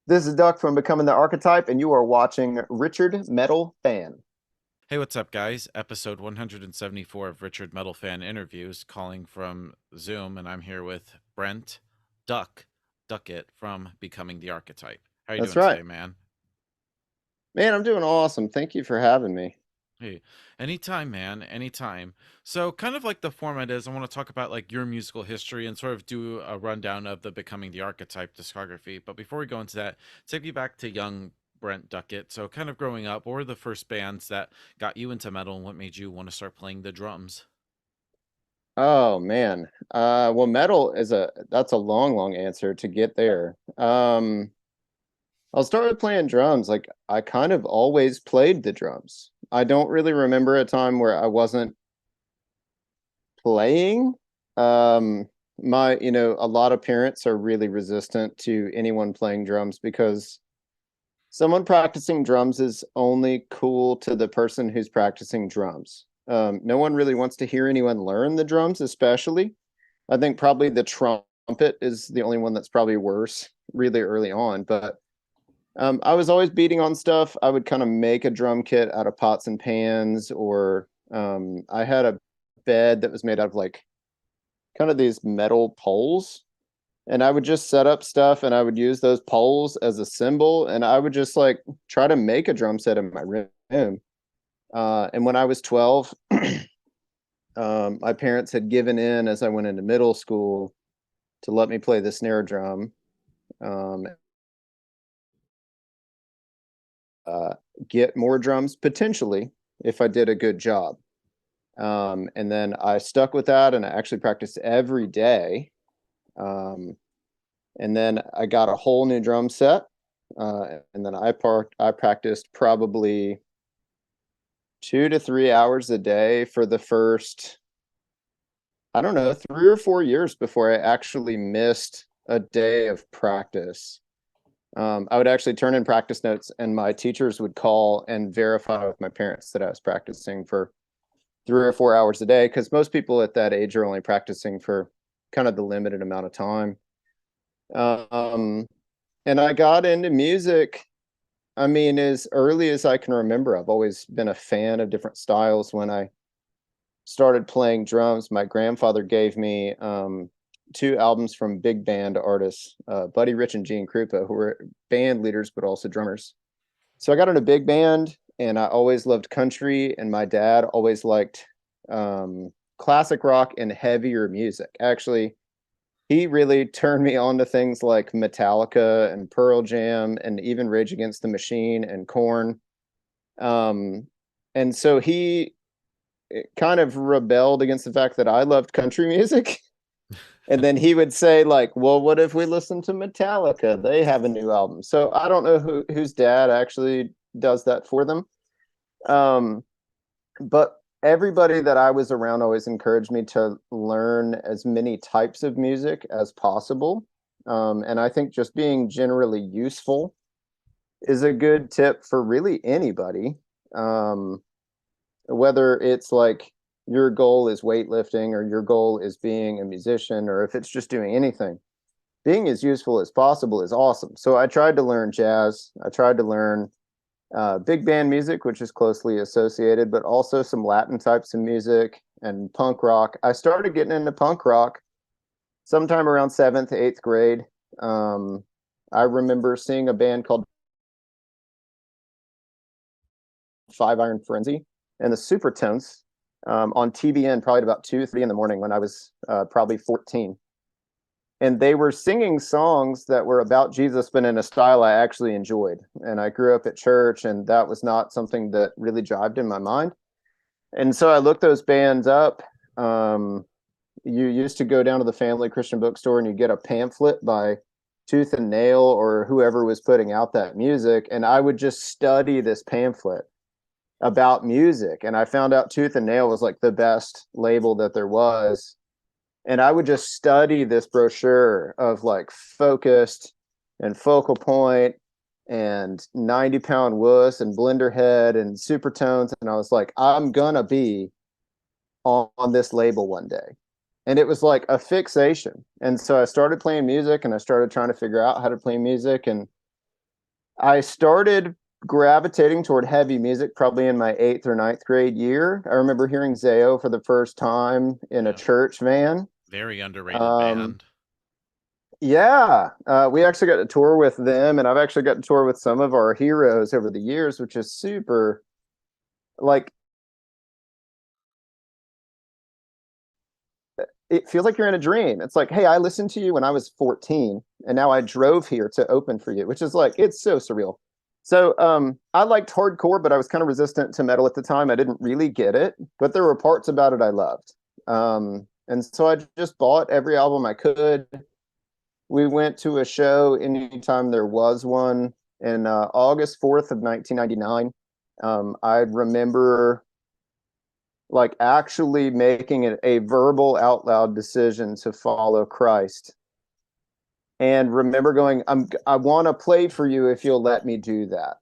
This is Duck from Becoming the Archetype, and you are watching Richard Metal Fan. Hey, what's up, guys? Episode 174 of Richard Metal Fan Interviews, calling from Zoom, and I'm here with Brent Duckett from Becoming the Archetype. How you That's doing right. today, man? Man, I'm doing awesome. Thank you for having me. Hey, anytime, man, anytime. So, kind of like the format is, I want to talk about like your musical history and sort of do a rundown of the Becoming the Archetype discography. But before we go into that, take me back to young Brent Duckett. So, kind of growing up, what were the first bands that got you into metal and what made you want to start playing the drums? Oh man. Well, metal is that's a long answer to get there. I'll start with playing drums. Like I kind of always played the drums. I don't really remember a time where I wasn't playing. Um, a lot of parents are really resistant to anyone playing drums because someone practicing drums is only cool to the person who's practicing drums. No one really wants to hear anyone learn the drums, especially. I think probably the trumpet is the only one that's probably worse really early on. But I was always beating on stuff. I would kind of make a drum kit out of pots and pans, or I had a bed that was made out of like kind of these metal poles, and I would just set up stuff and I would use those poles as a symbol, and I would just like try to make a drum set in my room. And when I was 12, my parents had given in as I went into middle school to let me play the snare drum, um, uh, get more drums potentially if I did a good job. And then I stuck with that and I actually practiced every day. Um, and then I got a whole new drum set. And then I practiced probably 2 to 3 hours a day for the first, I don't know, 3 or 4 years before I actually missed a day of practice. I would actually turn in practice notes, and my teachers would call and verify with my parents that I was practicing for 3 or 4 hours a day, because most people at that age are only practicing for kind of the limited amount of time. Um, and I got into music, I mean, as early as I can remember. I've always been a fan of different styles. When I started playing drums, my grandfather gave me two albums from big band artists, Buddy Rich and Gene Krupa, who were band leaders but also drummers. So I got into big band, and I always loved country, and my dad always liked classic rock and heavier music. Actually, he really turned me on to things like Metallica and Pearl Jam and even Rage Against the Machine and Korn. Um, and so he kind of rebelled against the fact that I loved country music. And then he would say, like, well, what if we listen to Metallica? They have a new album. So I don't know whose dad actually does that for them. Um, but everybody that I was around always encouraged me to learn as many types of music as possible. And I think just being generally useful is a good tip for really anybody. Um, Whether it's like your goal is weightlifting or your goal is being a musician, or if it's just doing anything, being as useful as possible is awesome. So I tried to learn jazz. I tried to learn big band music, which is closely associated, but also some Latin types of music and punk rock. I started getting into punk rock sometime around seventh, eighth grade. Um, I remember seeing a band called Five Iron Frenzy and the Supertones on TBN probably about 2, 3 in the morning when I was probably 14. And they were singing songs that were about Jesus, but in a style I actually enjoyed. And I grew up at church, and that was not something that really jived in my mind. And so I looked those bands up. You used to go down to the family Christian bookstore and you get a pamphlet by Tooth and Nail or whoever was putting out that music. And I would just study this pamphlet about music. And I found out Tooth and Nail was like the best label that there was. And I would just study this brochure of like Focused and Focal Point and 90 Pound Wuss and Blender Head and Supertones. And I was like, I'm gonna be on this label one day. And it was like a fixation. And so I started playing music and I started trying to figure out how to play music. And I started gravitating toward heavy music probably in my eighth or ninth grade year. I remember hearing Zayo for the first time in a Yeah, church van. very underrated Um, band. yeah, we actually got to tour with them, and I've actually got to tour with some of our heroes over the years, which is super. Like, it feels like you're in a dream. It's like, hey, I listened to you when I was 14, and now I drove here to open for you, which is like, it's so surreal. So, I liked hardcore, but I was kind of resistant to metal at the time. I didn't really get it, but there were parts about it I loved. And so I just bought every album I could. We went to a show anytime there was one in August 4th of 1999. I remember like actually making it a verbal out loud decision to follow Christ. And remember going, I want to play for you if you'll let me do that.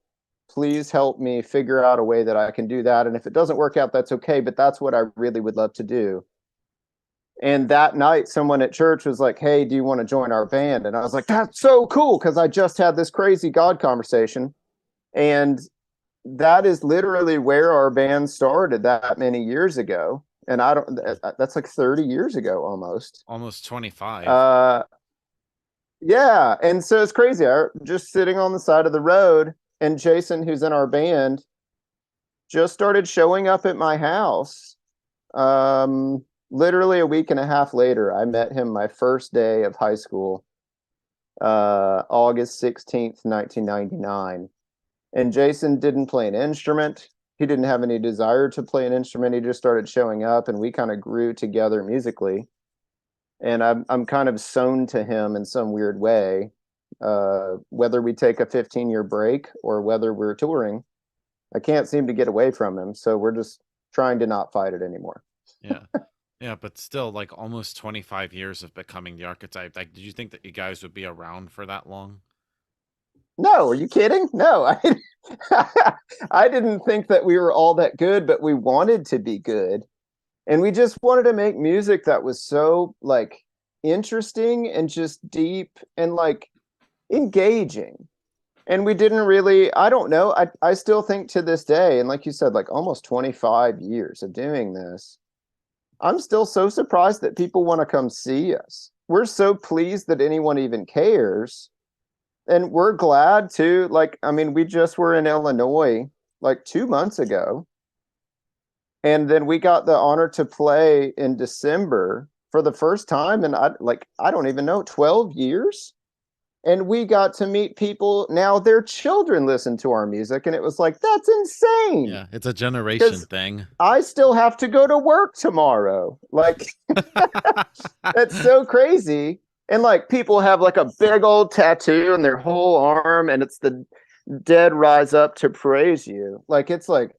Please help me figure out a way that I can do that. And if it doesn't work out, that's okay. But that's what I really would love to do. And that night, someone at church was like, hey, do you want to join our band? And I was like, that's so cool because I just had this crazy God conversation. And that is literally where our band started that many years ago. And I don't, that's like 30 years ago almost. Almost 25. Uh, yeah. And so it's crazy. I just sitting on the side of the road, and Jason, who's in our band, just started showing up at my house. Literally a week and a half later, I met him my first day of high school, August 16th, 1999. And Jason didn't play an instrument. He didn't have any desire to play an instrument. He just started showing up, and we kind of grew together musically. And I'm kind of sewn to him in some weird way. Whether we take a 15-year break or whether we're touring, I can't seem to get away from him. So we're just trying to not fight it anymore. Yeah. Yeah, but still, like almost 25 years of becoming the archetype. Like, did you think that you guys would be around for that long? No, are you kidding? No, I didn't think that we were all that good, but we wanted to be good. And we just wanted to make music that was so like interesting and just deep and like engaging. And we didn't really, I don't know, I still think to this day, and like you said, like almost 25 years of doing this, I'm still so surprised that people want to come see us. We're so pleased that anyone even cares. And we're glad to, like, I mean, we just were in Illinois like 2 months ago. And then we got the honor to play in December for the first time in I don't even know, 12 years. And we got to meet people. Now their children listen to our music, and it was like, that's insane. Yeah, it's a generation Because thing. I still have to go to work tomorrow. Like, that's so crazy. And like people have like a big old tattoo on their whole arm, and it's the dead rise up to praise you. Like, it's like,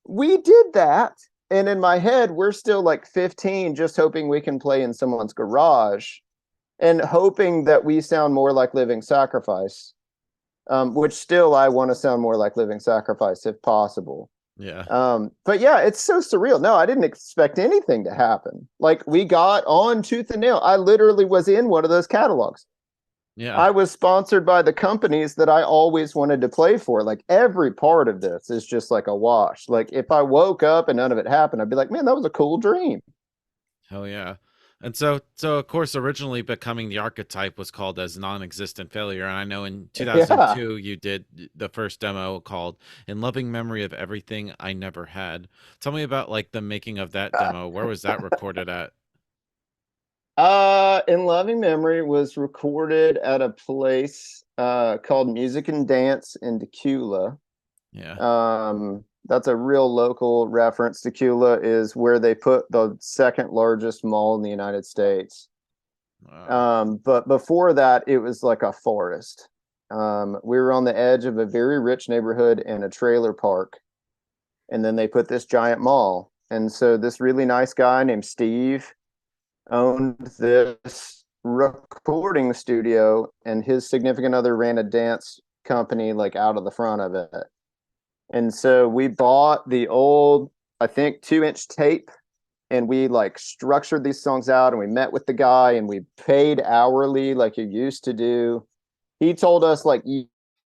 we did that. And in my head, we're still like 15, just hoping we can play in someone's garage and hoping that we sound more like Living Sacrifice, which still I want to sound more like Living Sacrifice if possible. Yeah. But yeah, it's so surreal. No, I didn't expect anything to happen. Like, we got on tooth and nail. I literally was in one of those catalogs. Yeah. I was sponsored by the companies that I always wanted to play for. Like, every part of this is just like a wash. Like, if I woke up and none of it happened, I'd be like, man, that was a cool dream. Hell yeah. And so of course, originally becoming the archetype was called as non-existent failure. And I know in Yeah. 2002 you did the first demo called "In Loving Memory of Everything I Never Had." Tell me about like the making of that demo. Where was that recorded at? In Loving Memory was recorded at a place called Music and Dance in Tequila. Yeah. That's a real local reference. Tequila is where they put the second largest mall in the United States. Wow. But before that, it was like a forest. We were on the edge of a very rich neighborhood and a trailer park, and then they put this giant mall. And so this really nice guy named Steve owned this recording studio, and his significant other ran a dance company like out of the front of it. And so we bought the old, I think, 2-inch tape, and we like structured these songs out, and we met with the guy, and we paid hourly like you used to do. He told us like,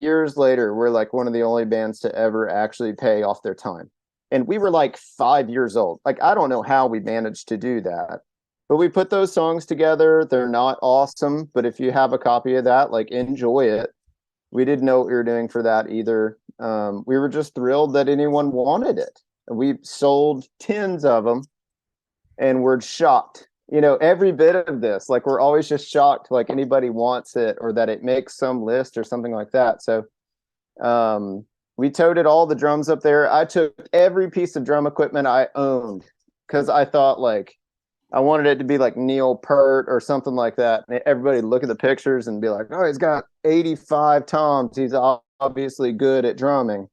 years later, we're like one of the only bands to ever actually pay off their time. And we were like 5 years old. Like, I don't know how we managed to do that. But we put those songs together. They're not awesome, but if you have a copy of that, like, enjoy it. We didn't know what we were doing for that either. We were just thrilled that anyone wanted it. We sold tens of them, and we're shocked. You know, every bit of this, like, we're always just shocked, like anybody wants it or that it makes some list or something like that. So we toted all the drums up there. I took every piece of drum equipment I owned because I thought, like, I wanted it to be like Neil Peart or something like that. And everybody look at the pictures and be like, oh, he's got 85 toms. He's obviously good at drumming.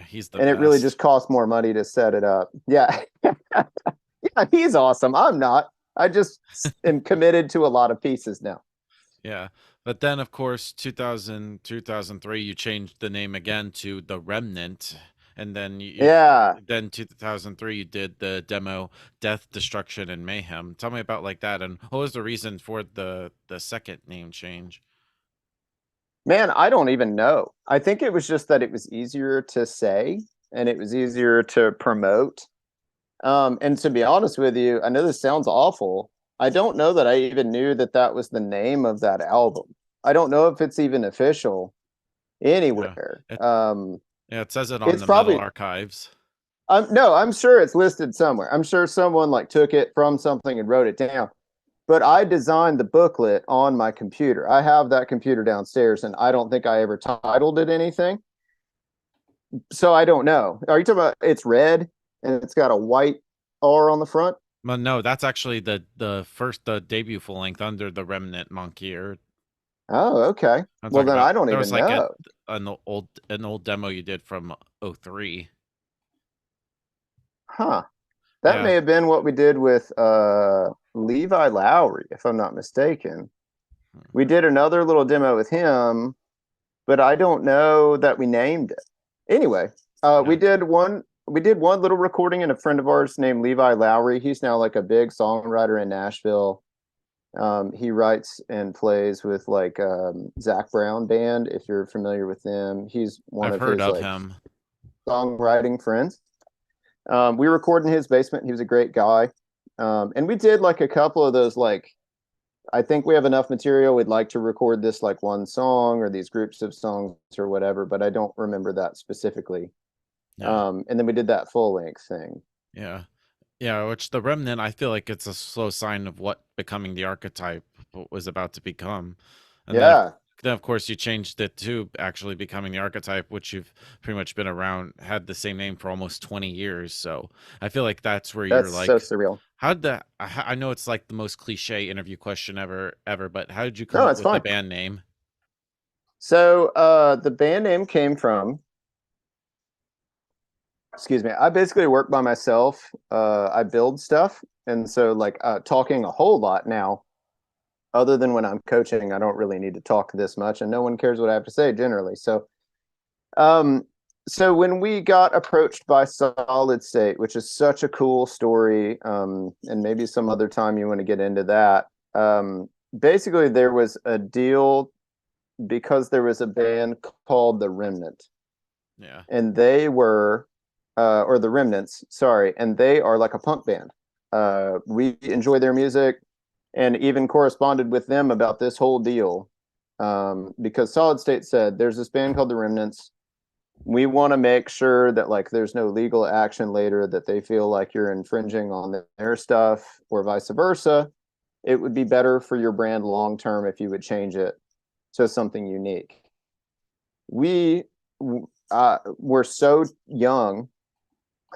He's the And it really best. just costs more money to set it up. Yeah. Yeah, he's awesome. I'm not. I just am committed to a lot of pieces now. Yeah. But then, of course, 2000, 2003, you changed the name again to The Remnant. And then Yeah. then 2003, you did the demo Death, Destruction, and Mayhem. Tell me about like that. And what was the reason for the second name change? Man, I don't even know. I think it was just that it was easier to say and it was easier to promote. And to be honest with you, I know this sounds awful. I don't know that I even knew that that was the name of that album. I don't know if it's even official Yeah. anywhere. Yeah, it says it on It's the Metal probably Archives. no, I'm sure it's listed somewhere. I'm sure someone like took it from something and wrote it down. But I designed the booklet on my computer. I have that computer downstairs, and I don't think I ever titled it anything. So I don't know. Are you talking about it's red and it's got a white R on the front? Well, no, that's actually the debut full length under the Remnant Monkey. Oh, okay. I'm Well, talking then about I don't there was even like know. an old demo you did from '03. Huh. That Yeah. may have been what we did with Levi Lowry, if I'm not mistaken. We did another little demo with him, but I don't know that we named it. Anyway, Yeah. we did one little recording, and a friend of ours named Levi Lowry. He's now like a big songwriter in Nashville. He writes and plays with like Zach Brown band, if you're familiar with them. He's one I've of heard his of like him. songwriting friends. We recorded in his basement. He was a great guy. And we did like a couple of those, like, I think we have enough material. We'd like to record this like one song or these groups of songs or whatever, but I don't remember that specifically. Yeah. And then we did that full length thing. Yeah. Yeah, which the Remnant, I feel like it's a slow sign of what becoming the Archetype was about to become. And Yeah, then of course you changed it to actually becoming the Archetype, which you've pretty much been around, had the same name for almost 20 years. So I feel like that's where you're that's so like, surreal. how'd the I know it's like the most cliche interview question ever, but how did you come No, up it's with the fine. band name? So the band name came from, excuse me, I basically work by myself. I build stuff. And so like talking a whole lot now, other than when I'm coaching, I don't really need to talk this much, and no one cares what I have to say generally. Um, so when we got approached by Solid State, which is such a cool story, and maybe some other time you want to get into that. Basically, there was a deal because there was a band called The Remnant, Yeah. and they were, or The Remnants, sorry, and they are like a punk band. We enjoy their music and even corresponded with them about this whole deal, because Solid State said there's this band called The Remnants. We want to make sure that like there's no legal action later that they feel like you're infringing on their stuff or vice versa. It would be better for your brand long term if you would change it to something unique. We were so young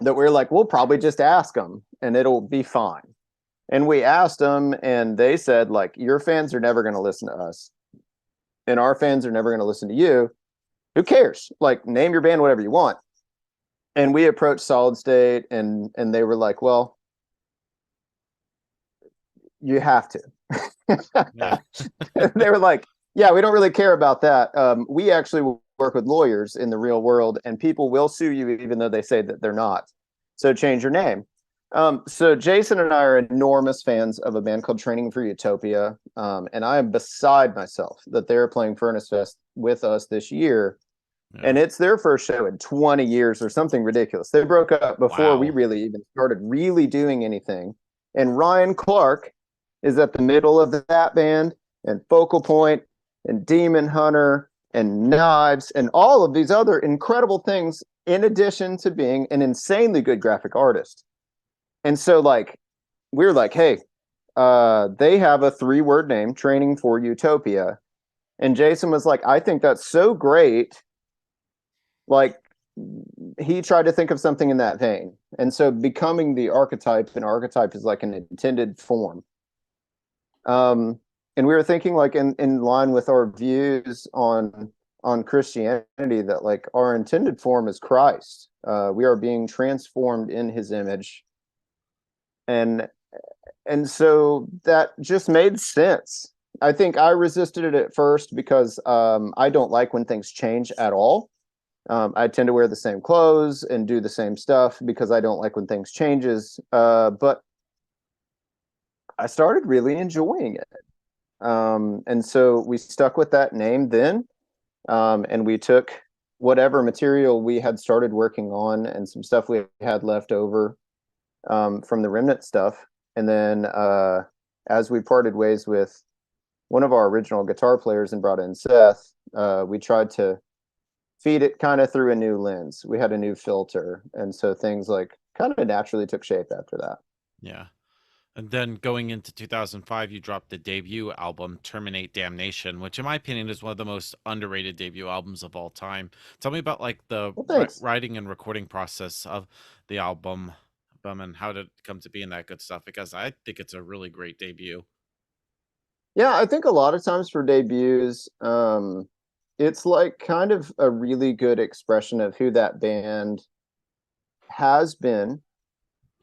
that we're like, we'll probably just ask them and it'll be fine. And we asked them, and they said, like, your fans are never going to listen to us, and our fans are never going to listen to you. Who cares? Like, name your band whatever you want. And we approached Solid State, and they were like, well, you have to. Yeah. They were like, yeah, we don't really care about that. We actually work with lawyers in the real world, and people will sue you even though they say that they're not. So change your name. So Jason and I are enormous fans of a band called Training for Utopia, and I am beside myself that they're playing Furnace Fest with us this year. Yeah. And it's their first show in 20 years or something ridiculous. They broke up before we Wow. really even started really doing anything. And Ryan Clark is at the middle of that band, and Focal Point, and Demon Hunter, and Knives, and all of these other incredible things, in addition to being an insanely good graphic artist. And so, like, we're like, hey, they have a 3-word name, Training for Utopia. And Jason was like, I think that's so great. Like, he tried to think of something in that vein. And so becoming the archetype, and archetype is like an intended form. And we were thinking, like, in line with our views on Christianity, that like our intended form is Christ. We are being transformed in his image. And so that just made sense. I think I resisted it at first because I don't like when things change at all. I tend to wear the same clothes and do the same stuff because I don't like when things changes. But I started really enjoying it. And so we stuck with that name then. And we took whatever material we had started working on and some stuff we had left over from the remnant stuff. And then as we parted ways with one of our original guitar players and brought in Seth, we tried to feed it kind of through a new lens. We had a new filter. And so things like kind of naturally took shape after that. Yeah. And then going into 2005, you dropped the debut album, Terminate Damnation, which in my opinion is one of the most underrated debut albums of all time. Tell me about like the Well, thanks. writing and recording process of the album, and how did it come to be and that good stuff, because I think it's a really great debut. Yeah, I think a lot of times for debuts, it's like kind of a really good expression of who that band has been,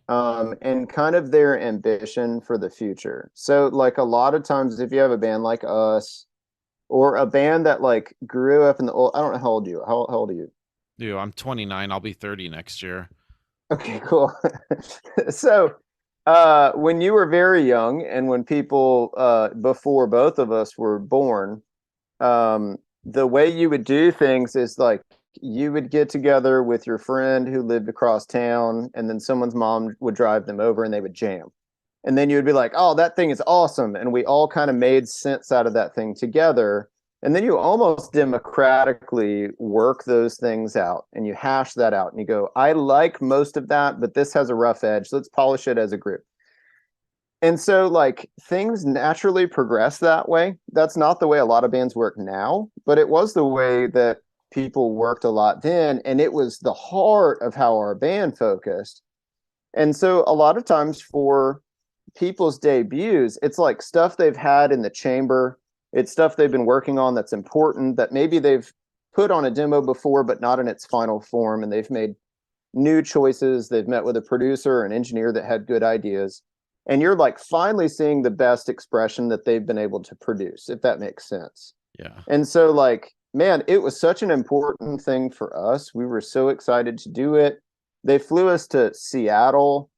and kind of their ambition for the future. So, like, a lot of times, if you have a band like us, or a band that like grew up in the old, I don't know how old you, how old are you? Dude, I'm 29. I'll be 30 next year. Okay, cool. So, when you were very young, and when people before both of us were born, the way you would do things is like you would get together with your friend who lived across town, and then someone's mom would drive them over and they would jam. And then you would be like, oh, that thing is awesome. And we all kind of made sense out of that thing together. And then you almost democratically work those things out and you hash that out and you go, I like most of that, but this has a rough edge. Let's polish it as a group. And so, like, things naturally progress that way. That's not the way a lot of bands work now, but it was the way that people worked a lot then. And it was the heart of how our band focused. And so, a lot of times for people's debuts, it's like stuff they've had in the chamber. It's stuff they've been working on that's important, that maybe they've put on a demo before, but not in its final form. And they've made new choices. They've met with a producer or an engineer that had good ideas. And you're like finally seeing the best expression that they've been able to produce, if that makes sense. Yeah. And so, like, man, it was such an important thing for us. We were so excited to do it. They flew us to Seattle.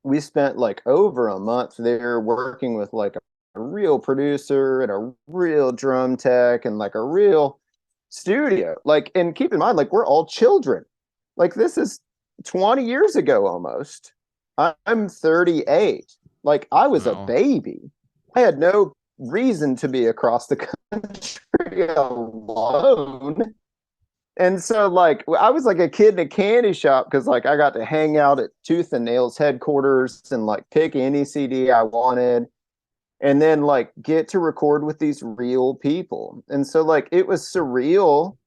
We spent like over a month there working with like a real producer and a real drum tech and like a real studio. Like, and keep in mind, like, we're all children. Like, this is 20 years ago almost. I'm 38. Like, I was a Well, baby. I had no reason to be across the country alone. And so, like, I was like a kid in a candy shop because, like, I got to hang out at Tooth and Nail's headquarters and, like, pick any CD I wanted and then, like, get to record with these real people. And so, like, it was surreal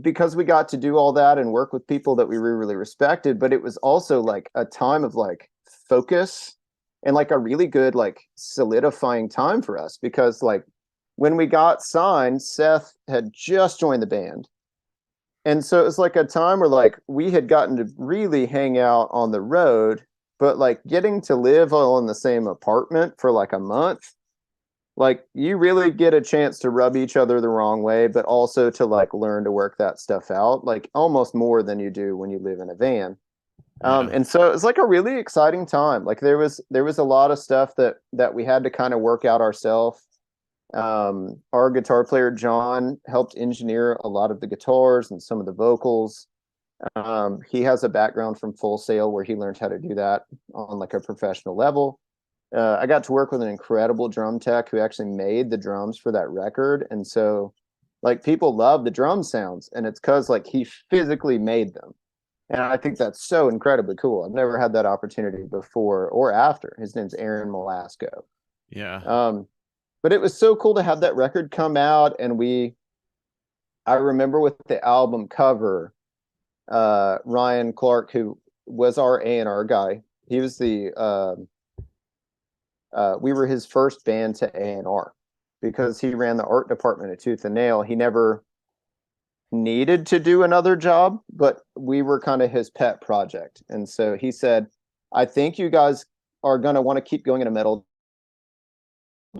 because we got to do all that and work with people that we really respected. But it was also, like, a time of, like, focus and, like, a really good, like, solidifying time for us because, like, when we got signed, Seth had just joined the band. And so it was like a time where like we had gotten to really hang out on the road, but like getting to live all in the same apartment for like a month, like you really get a chance to rub each other the wrong way, but also to like learn to work that stuff out, like almost more than you do when you live in a van. yeah. And so it was like a really exciting time. Like there was a lot of stuff that we had to kind of work out ourselves. Our guitar player John helped engineer a lot of the guitars and some of the vocals. He has a background from Full Sail where he learned how to do that on like a professional level. I got to work with an incredible drum tech who actually made the drums for that record, and so like people love the drum sounds, and it's because like he physically made them. And I think that's so incredibly cool. I've never had that opportunity before or after. His name's Aaron Malasco. Yeah. But it was so cool to have that record come out, and I remember with the album cover, Ryan Clark, who was our A&R guy, he was we were his first band to A&R because he ran the art department at Tooth and Nail. He never needed to do another job, but we were kind of his pet project. And so he said, I think you guys are going to want to keep going in a metal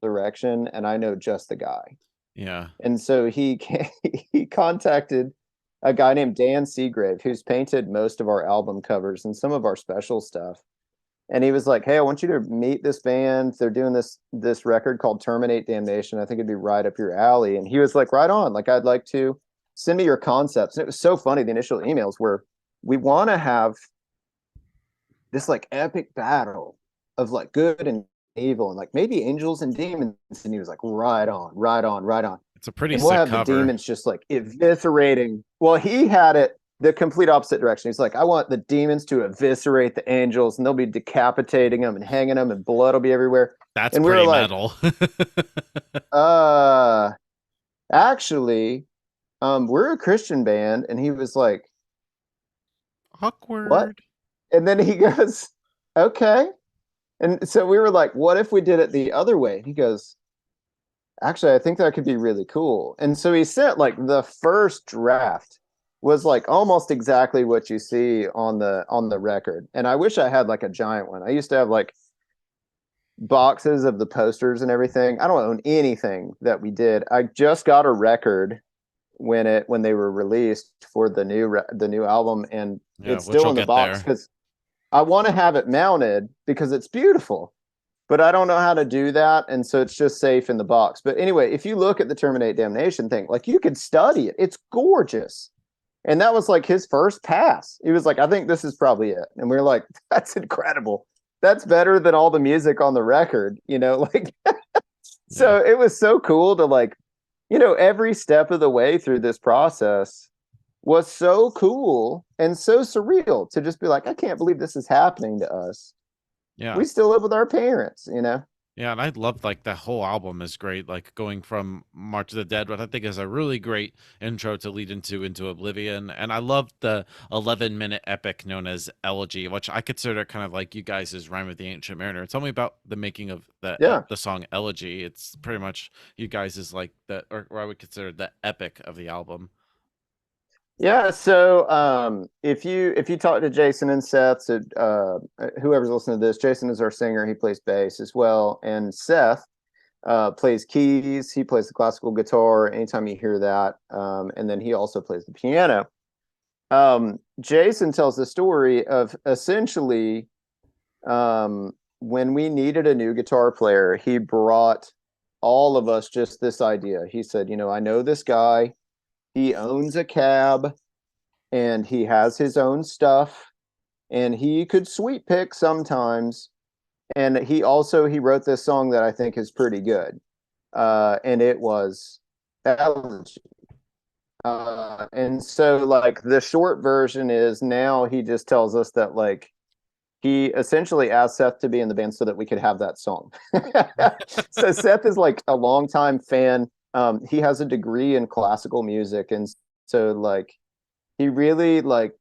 direction, and I know just the guy. Yeah. And so he contacted a guy named Dan Seagrave, who's painted most of our album covers and some of our special stuff. And he was like, hey, I want you to meet this band. They're doing this record called Terminate Damnation. I think it'd be right up your alley. And he was like, right on. Like, I'd like to send me your concepts. And it was so funny. The initial emails were, we want to have this like epic battle of like good and evil and like maybe angels and demons. And he was like, right on, right on, right on. It's a pretty And we'll sick have cover. the demons just like eviscerating. Well, he had it the complete opposite direction. He's like, I want the demons to eviscerate the angels, and they'll be decapitating them and hanging them, and blood will be everywhere. That's and we pretty were like, metal. Actually, we're a Christian band. And he was like, Awkward. what? And then he goes, okay. And so we were like, what if we did it the other way? He goes, actually, I think that could be really cool. And so he sent like the first draft was like almost exactly what you see on the record. And I wish I had like a giant one. I used to have like boxes of the posters and everything. I don't own anything that we did. I just got a record when they were released for the new album, and it's still in the box because I want to have it mounted because it's beautiful. But I don't know how to do that, and so it's just safe in the box. But anyway, if you look at the Terminate Damnation thing, like you could study it. It's gorgeous. And that was like his first pass. He was like, I think this is probably it. And we were like, that's incredible. That's better than all the music on the record, like so it was so cool to like, every step of the way through this process was so cool and so surreal to just be like, I can't believe this is happening to us. Yeah. We still live with our parents, Yeah, and I love like that whole album is great, like going from March of the Dead, what I think is a really great intro to lead into Oblivion. And I love the 11-minute epic known as Elegy, which I consider kind of like you guys' Rhyme of the Ancient Mariner. Tell me about the making of the song Elegy. It's pretty much you guys is like or I would consider the epic of the album. Yeah, so if you talk to Jason and Seth, so, whoever's listening to this, Jason is our singer. He plays bass as well, and Seth plays keys. He plays the classical guitar anytime you hear that, and then he also plays the piano. Jason tells the story of essentially when we needed a new guitar player, he brought all of us just this idea. He said, I know this guy. He owns a cab and he has his own stuff and he could sweet pick sometimes. And he wrote this song that I think is pretty good. And it was Elegy. And so like the short version is now he just tells us that like he essentially asked Seth to be in the band so that we could have that song. So Seth is like a longtime fan. He has a degree in classical music, and so like he really like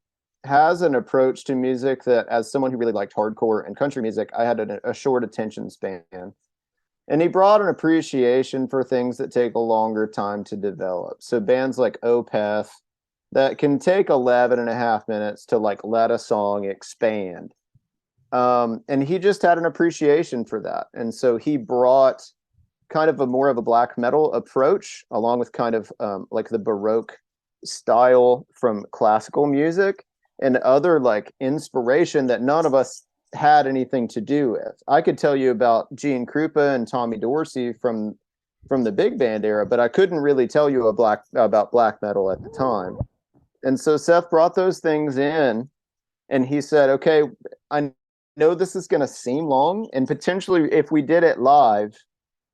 has an approach to music that, as someone who really liked hardcore and country music, I had a short attention span, and he brought an appreciation for things that take a longer time to develop. So bands like Opeth that can take 11 and a half minutes to like let a song expand, and he just had an appreciation for that, and so he brought kind of more of a black metal approach, along with kind of like the Baroque style from classical music and other like inspiration that none of us had anything to do with. I could tell you about Gene Krupa and Tommy Dorsey from from the big band era, but I couldn't really tell you about black metal at the time. And so Seth brought those things in, and he said, "Okay, I know this is going to seem long, and potentially if we did it live,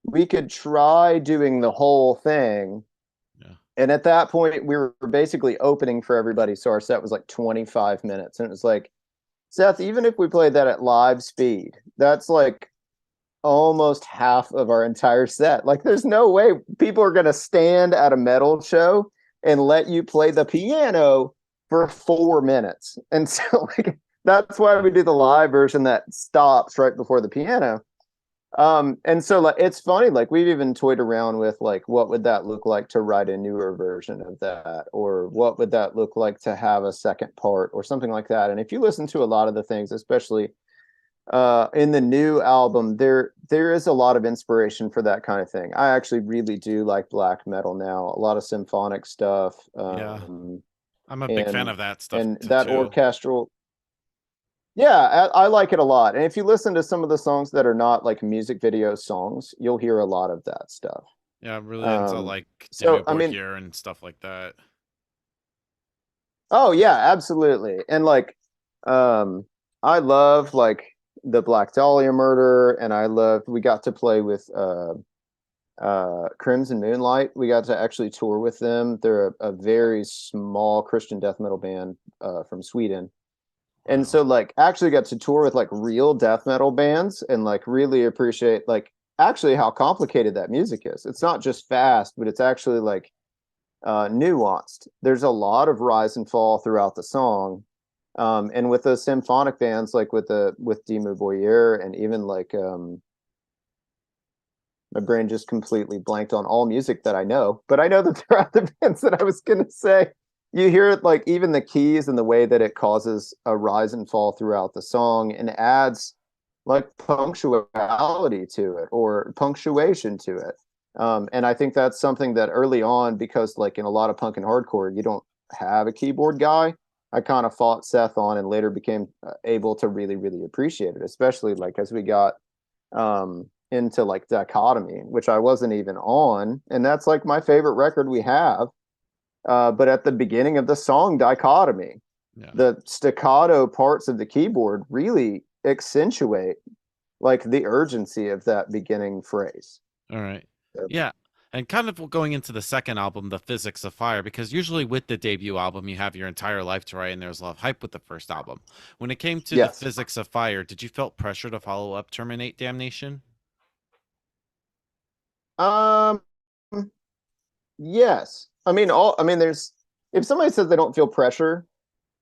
we could try doing the whole thing." Yeah. And at that point, we were basically opening for everybody, so our set was like 25 minutes, and it was like, Seth, even if we played that at live speed, that's like almost half of our entire set. Like, there's no way people are going to stand at a metal show and let you play the piano for 4 minutes. And so, like, that's why we do the live version that stops right before the piano. And so, like, it's funny, like, we've even toyed around with, like, what would that look like to write a newer version of that, or what would that look like to have a second part or something like that. And if you listen to a lot of the things, especially in the new album, there is a lot of inspiration for that kind of thing. I actually really do like black metal now, a lot of symphonic stuff, Yeah. I'm a big fan and of that stuff and that too. orchestral. Yeah, I like it a lot. And if you listen to some of the songs that are not like music video songs, you'll hear a lot of that stuff. Yeah, I'm really into Um, like so Demi I mean, Borgir and stuff like that. oh yeah, absolutely. And like, um, I love like the Black Dahlia Murder, and I loved we got to play with Crimson Moonlight. We got to actually tour with them. They're a very small Christian death metal band from Sweden. And Wow. so like actually got to tour with like real death metal bands and like really appreciate like actually how complicated that music is. It's not just fast, but it's actually like nuanced. There's a lot of rise and fall throughout the song. And with those symphonic bands, like with Dimmu Borgir, and even like my brain just completely blanked on all music that I know, but I know that there are other bands that I was gonna say. You hear it like even the keys and the way that it causes a rise and fall throughout the song and adds like punctuality to it or punctuation to it. And I think that's something that early on, because like in a lot of punk and hardcore, you don't have a keyboard guy. I kind of fought Seth on and later became able to really, really appreciate it, especially like as we got into like Dichotomy, which I wasn't even on. And that's like my favorite record we have. But at the beginning of the song Dichotomy, Yeah. the staccato parts of the keyboard really accentuate like the urgency of that beginning phrase. All right. So, Yeah. And kind of going into the second album, The Physics of Fire, because usually with the debut album, you have your entire life to write, and there's a lot of hype with the first album. When it came to The yes. Physics of Fire, did you felt pressure to follow up Terminate Damnation? Um, yes. I mean, there's if somebody says they don't feel pressure,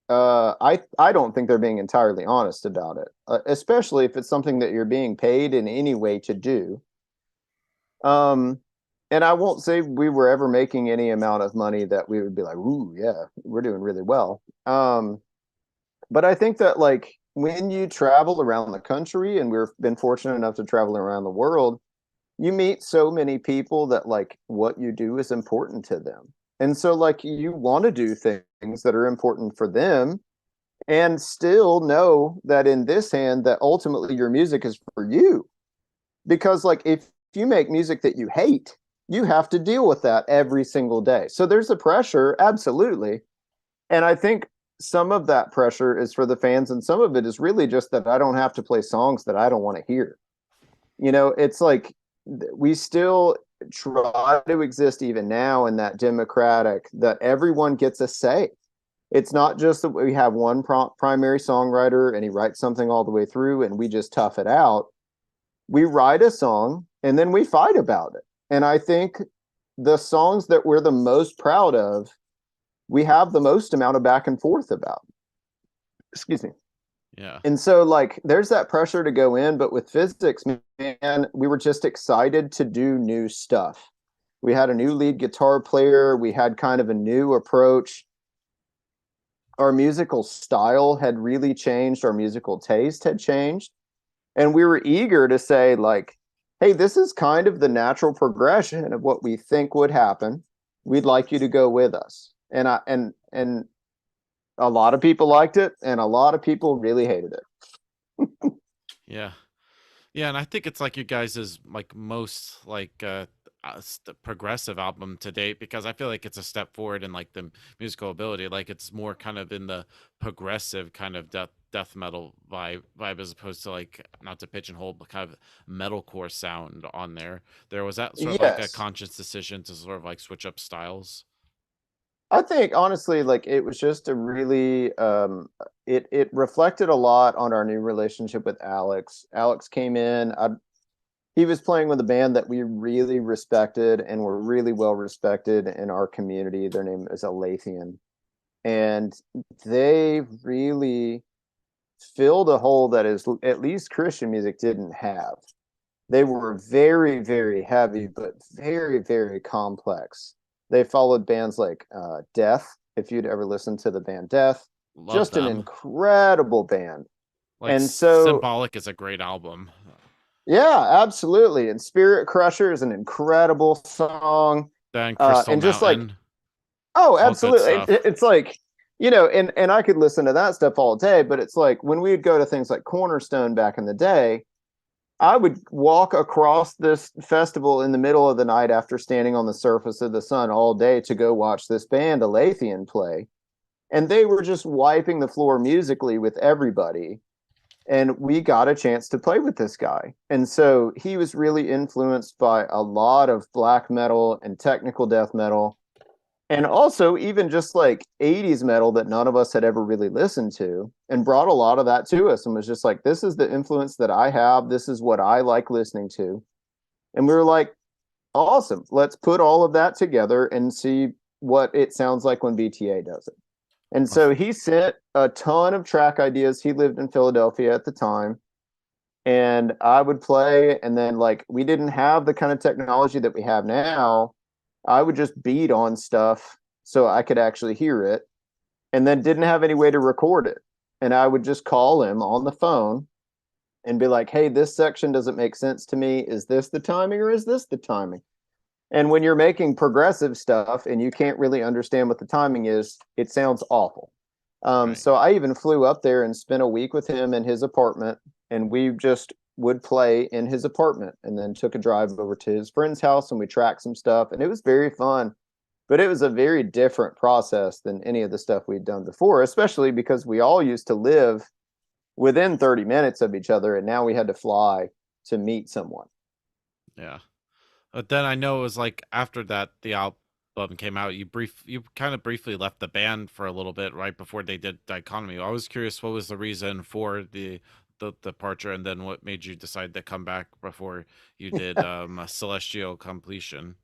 I don't think they're being entirely honest about it, especially if it's something that you're being paid in any way to do. Um, and I won't say we were ever making any amount of money that we would be like, ooh, yeah, we're doing really well. But I think that like when you travel around the country, and we've been fortunate enough to travel around the world, you meet so many people that like what you do is important to them. And so like you want to do things that are important for them and still know that in this hand that ultimately your music is for you. Because like if you make music that you hate, you have to deal with that every single day. So there's a pressure, absolutely. And I think some of that pressure is for the fans, and some of it is really just that I don't have to play songs that I don't want to hear. You know, it's like we still try to exist even now in that democratic that everyone gets a say. It's not just that we have one primary songwriter and he writes something all the way through and we just tough it out. We write a song and then we fight about it. And I think the songs that we're the most proud of, we have the most amount of back and forth about. Excuse me. Yeah. And so like there's that pressure to go in, but with physics, man, we were just excited to do new stuff. We had a new lead guitar player, we had kind of a new approach. Our musical style had really changed, our musical taste had changed, and we were eager to say like, hey, this is kind of the natural progression of what we think would happen. We'd like you to go with us. And a lot of people liked it and a lot of people really hated it. Yeah. Yeah, and I think it's like you guys' like most like progressive album to date, because I feel like it's a step forward in like the musical ability. Like it's more kind of in the progressive kind of death metal vibe as opposed to like, not to pigeonhole, but kind of metalcore sound on there. There was that sort of like a Yes. conscious decision to sort of like switch up styles. I think honestly, like it was just a really it reflected a lot on our new relationship with Alex. Alex came in, he was playing with a band that we really respected and were really well respected in our community. Their name is Alathian. And they really filled a hole that is at least Christian music didn't have. They were very, very heavy, but very, very complex. They followed bands like Death, if you'd ever listened to the band Death, Love just an them. incredible band. Like And so, Symbolic is a great album. yeah, absolutely. And Spirit Crusher is an incredible song. Then Crystal And just like, Mountain, oh, all good absolutely. stuff. It's like, and I could listen to that stuff all day, but it's like when we'd go to things like Cornerstone back in the day, I would walk across this festival in the middle of the night after standing on the surface of the sun all day to go watch this band, Alathian, play. And they were just wiping the floor musically with everybody. And we got a chance to play with this guy. And so he was really influenced by a lot of black metal and technical death metal. And also, even just like 80s metal that none of us had ever really listened to, and brought a lot of that to us and was just like, this is the influence that I have. This is what I like listening to. And we were like, awesome. Let's put all of that together and see what it sounds like when BTA does it. And so he sent a ton of track ideas. He lived in Philadelphia at the time. And I would play. And then, like, we didn't have the kind of technology that we have now. I would just beat on stuff so I could actually hear it, and then didn't have any way to record it. And I would just call him on the phone and be like, hey, this section doesn't make sense to me. Is this the timing or is this the timing? And when you're making progressive stuff and you can't really understand what the timing is, it sounds awful. Right. So I even flew up there and spent a week with him in his apartment, and we just would play in his apartment and then took a drive over to his friend's house and we tracked some stuff, and it was very fun. But it was a very different process than any of the stuff we'd done before, especially because we all used to live within 30 minutes of each other, and now we had to fly to meet someone. Yeah. But then I know it was like after that the album came out, you kind of briefly left the band for a little bit right before they did Dichotomy. I was curious what was the reason for the departure, and then what made you decide to come back before you did a Celestial Completion.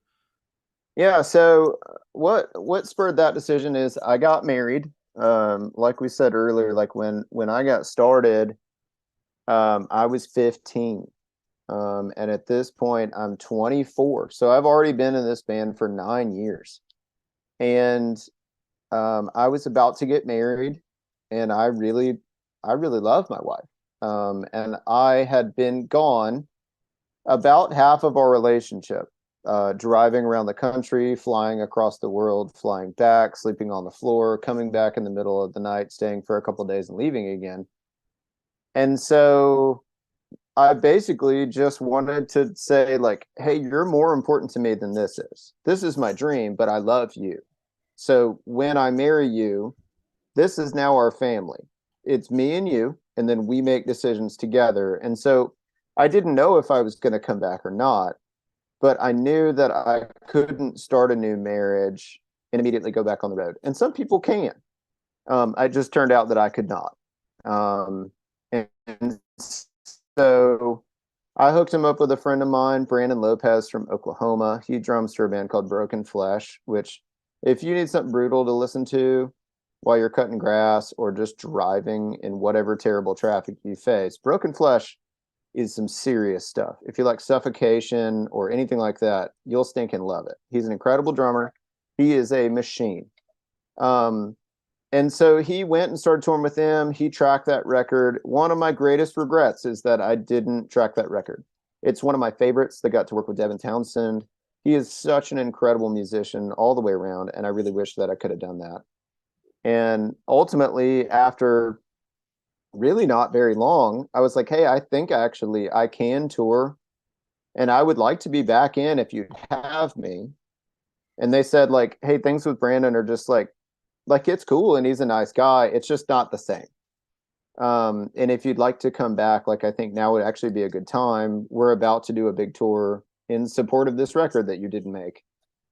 Yeah, so what spurred that decision is I got married. Like we said earlier, like when I got started, I was 15. And at this point I'm 24. So I've already been in this band for 9 years. And I was about to get married, and I really love my wife. And I had been gone about half of our relationship, driving around the country, flying across the world, flying back, sleeping on the floor, coming back in the middle of the night, staying for a couple of days and leaving again. And so I basically just wanted to say, like, hey, you're more important to me than this is. This is my dream, but I love you. So when I marry you, this is now our family. It's me and you, and then we make decisions together. And so I didn't know if I was going to come back or not, but I knew that I couldn't start a new marriage and immediately go back on the road. And some people can. It just turned out that I could not. And so I hooked him up with a friend of mine, Brandon Lopez from Oklahoma. He drums for a band called Broken Flesh, which, if you need something brutal to listen to while you're cutting grass or just driving in whatever terrible traffic you face, Broken Flesh is some serious stuff. If you like Suffocation or anything like that, you'll stinking love it. He's an incredible drummer. He is a machine. Um, and so he went and started touring with them. He tracked that record. One of my greatest regrets is that I didn't track that record. It's one of my favorites. That got to work with Devin Townsend. He is such an incredible musician all the way around, and I really wish that I could have done that. And ultimately, after really not very long, I was like, hey, I think actually I can tour and I would like to be back in if you'd have me. And they said like, hey, things with Brandon are just like it's cool and he's a nice guy. It's just not the same. And if you'd like to come back, like I think now would actually be a good time. We're about to do a big tour in support of this record that you didn't make.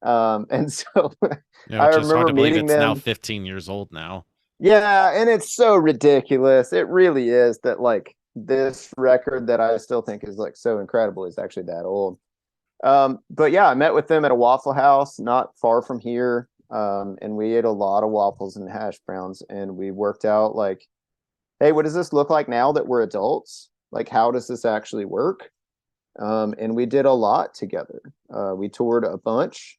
And so I which is hard remember to believe meeting it's now them. 15 years old now. Yeah, and it's so ridiculous. It really is that like this record that I still think is like so incredible is actually that old. But yeah, I met with them at a Waffle House not far from here. And we ate a lot of waffles and hash browns, and we worked out like, hey, what does this look like now that we're adults? Like, how does this actually work? And we did a lot together. We toured a bunch.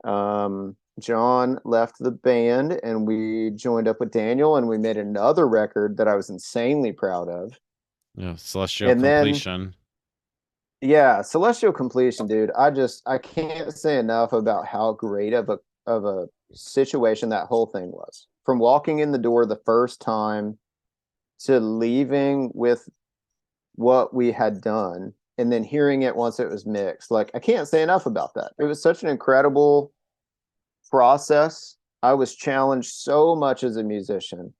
John left the band and we joined up with Daniel and we made another record that I was insanely proud of. Yeah, Celestial And then, Completion. yeah, Celestial Completion, dude. I can't say enough about how great of a situation that whole thing was. From walking in the door the first time to leaving with what we had done and then hearing it once it was mixed. Like I can't say enough about that. It was such an incredible process. I was challenged so much as a musician,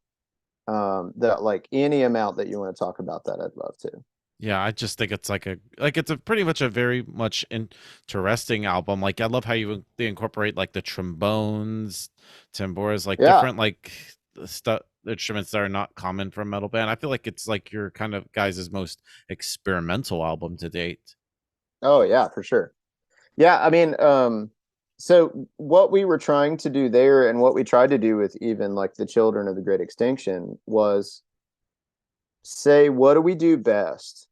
that like any amount that you want to talk about that, I'd love to. Yeah, I just think it's it's a pretty much a very much interesting album. Like I love how they incorporate like the trombones, timbores, like Yeah. different like stuff instruments that are not common for a metal band. I feel like it's like your kind of guys' most experimental album to date. Oh yeah, for sure. Yeah, I mean, so what we were trying to do there and what we tried to do with even like the Children of the Great Extinction was say, what do we do best?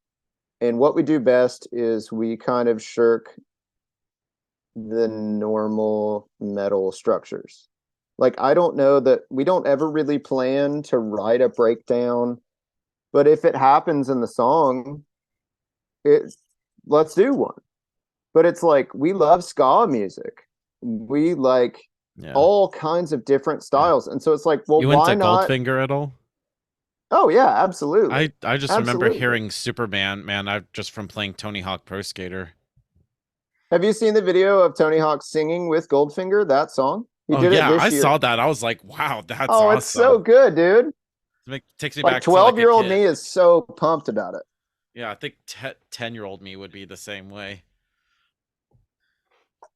And what we do best is we kind of shirk the normal metal structures. Like, I don't know that we don't ever really plan to write a breakdown, but if it happens in the song, it let's do one. But it's like we love ska music. We like Yeah. all kinds of different Yeah. styles. And so it's like, well, You went why to not? Goldfinger at all? Oh yeah, absolutely. I just remember Absolutely. hearing Superman, man, I just from playing Tony Hawk Pro Skater. Have you seen the video of Tony Hawk singing with Goldfinger, that song? He Oh did it yeah, I this saw year. that. I was like, wow, that's Oh, it's so awesome. good, dude. Takes me Like back to like a 12-year-old me kid. is so pumped about it. Yeah, I think 10-year-old me would be the same way.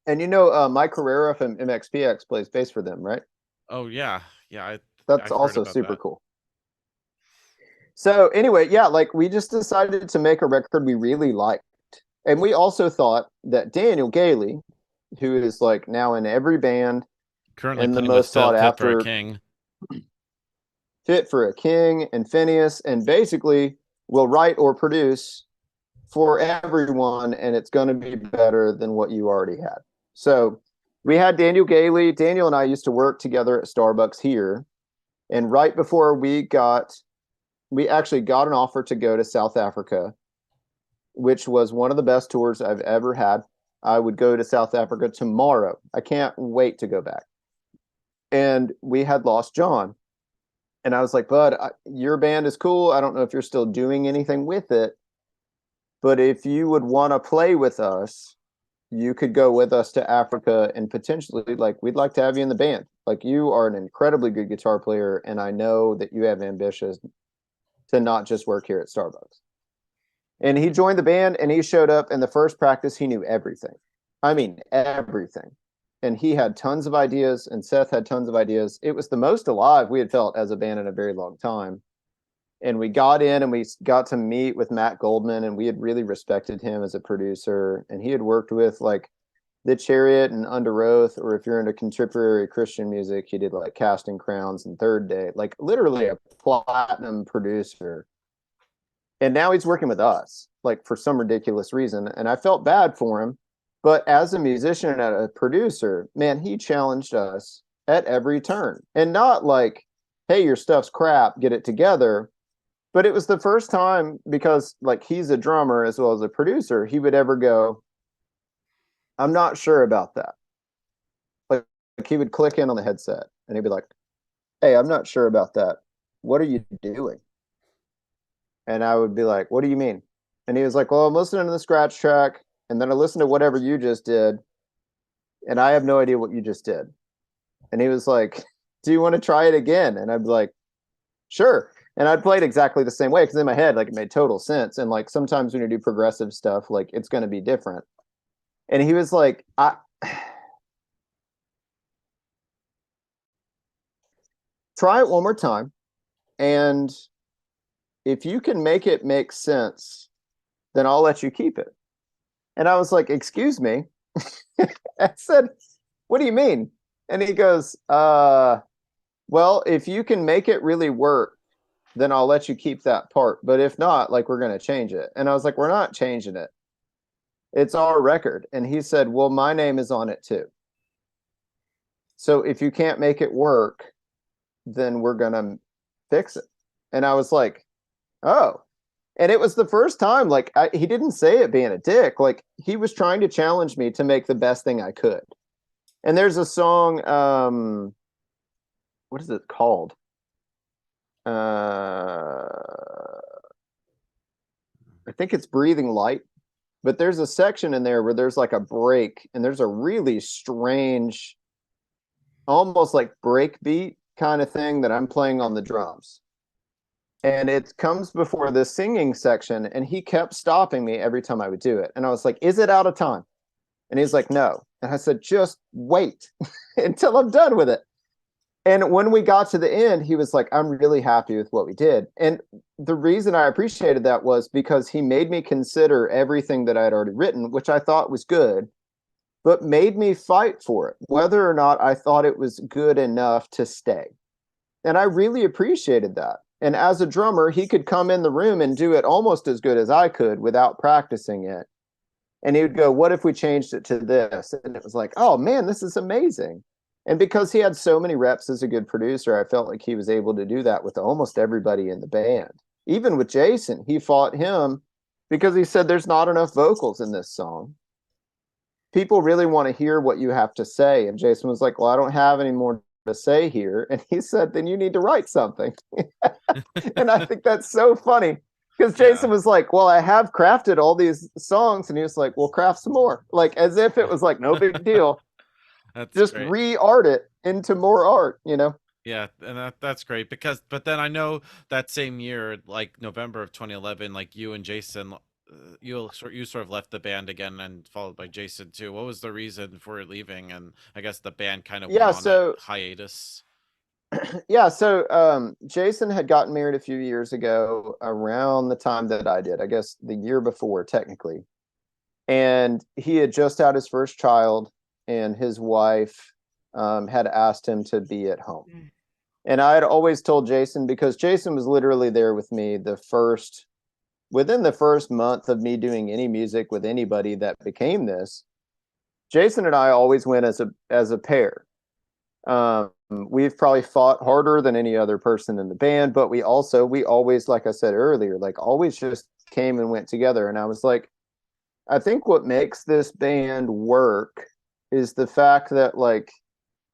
And you know, Mike Carrera from MXPX plays bass for them, right? Oh yeah, yeah. That's I've heard also about super that. cool. So anyway, yeah, like we just decided to make a record we really liked. And we also thought that Daniel Gailey, who is like now in every band Currently and the playing with most sought Fit for a after, King. Fit for a King and Phineas, and basically will write or produce for everyone, and it's going to be better than what you already had. So we had Daniel Gailey. Daniel and I used to work together at Starbucks here. And right before we actually got an offer to go to South Africa, which was one of the best tours I've ever had. I would go to South Africa tomorrow. I can't wait to go back. And we had lost John. And I was like, Bud, your band is cool. I don't know if you're still doing anything with it, but if you would want to play with us, you could go with us to Africa and potentially, like, we'd like to have you in the band. Like, you are an incredibly good guitar player, and I know that you have ambitions to not just work here at Starbucks. And he joined the band and he showed up, and the first practice, he knew everything. I mean, everything. And he had tons of ideas, and Seth had tons of ideas. It was the most alive we had felt as a band in a very long time. And we got in and we got to meet with Matt Goldman, and we had really respected him as a producer. And he had worked with like The Chariot and Under Oath, or if you're into contemporary Christian music, he did like Casting Crowns and Third Day, like literally a platinum producer. And now he's working with us, like for some ridiculous reason. And I felt bad for him. But as a musician and a producer, man, he challenged us at every turn. And not like, hey, your stuff's crap, get it together. But it was the first time, because like he's a drummer as well as a producer, he would ever go, I'm not sure about that. Like he would click in on the headset and he'd be like, hey, I'm not sure about that. What are you doing? And I would be like, what do you mean? And he was like, well, I'm listening to the scratch track. and then I listened to whatever you just did, and I have no idea what you just did. And he was like, do you want to try it again? And I'd be like, sure. And I'd play it exactly the same way because in my head, like it made total sense. And like sometimes when you do progressive stuff, like it's going to be different. And he was like, try it one more time. And if you can make it make sense, then I'll let you keep it. And I was like, excuse me. I said, what do you mean? And he goes, well, if you can make it really work, then I'll let you keep that part. But if not, like, we're going to change it. And I was like, we're not changing it. It's our record. And he said, well, my name is on it too. So if you can't make it work, then we're going to fix it. And I was like, oh. And it was the first time, like, he didn't say it being a dick. Like, he was trying to challenge me to make the best thing I could. And there's a song, what is it called? I think it's Breathing Light, but there's a section in there where there's like a break, and there's a really strange, almost like break beat kind of thing that I'm playing on the drums. And it comes before this singing section, and he kept stopping me every time I would do it. And I was like, is it out of time? And he's like, no. And I said, just wait until I'm done with it. And when we got to the end, he was like, I'm really happy with what we did. And the reason I appreciated that was because he made me consider everything that I had already written, which I thought was good, but made me fight for it, whether or not I thought it was good enough to stay. And I really appreciated that. And as a drummer, he could come in the room and do it almost as good as I could without practicing it. And he would go, what if we changed it to this? And it was like, oh man, this is amazing. And because he had so many reps as a good producer, I felt like he was able to do that with almost everybody in the band. Even with Jason, he fought him because he said there's not enough vocals in this song. People really want to hear what you have to say. And Jason was like, well, I don't have any more to say here. And he said, then you need to write something. And I think that's so funny because Jason was like, well, I have crafted all these songs. And he was like, well, craft some more. Like as if it was like no big deal. That's Just great. re-art it into more art, you know? Yeah, and that's great but then I know that same year, like November of 2011, like you and Jason, you sort of left the band again, and followed by Jason too. What was the reason for leaving? And I guess the band kind of went Yeah, on a so hiatus. Jason had gotten married a few years ago around the time that I did, I guess the year before technically. And he had just had his first child, and his wife had asked him to be at home. And I had always told Jason, because Jason was literally there with me within the first month of me doing any music with anybody that became this. Jason and I always went as a pair. We've probably fought harder than any other person in the band, but we always, like I said earlier, like always just came and went together. And I was like, I think what makes this band work is the fact that like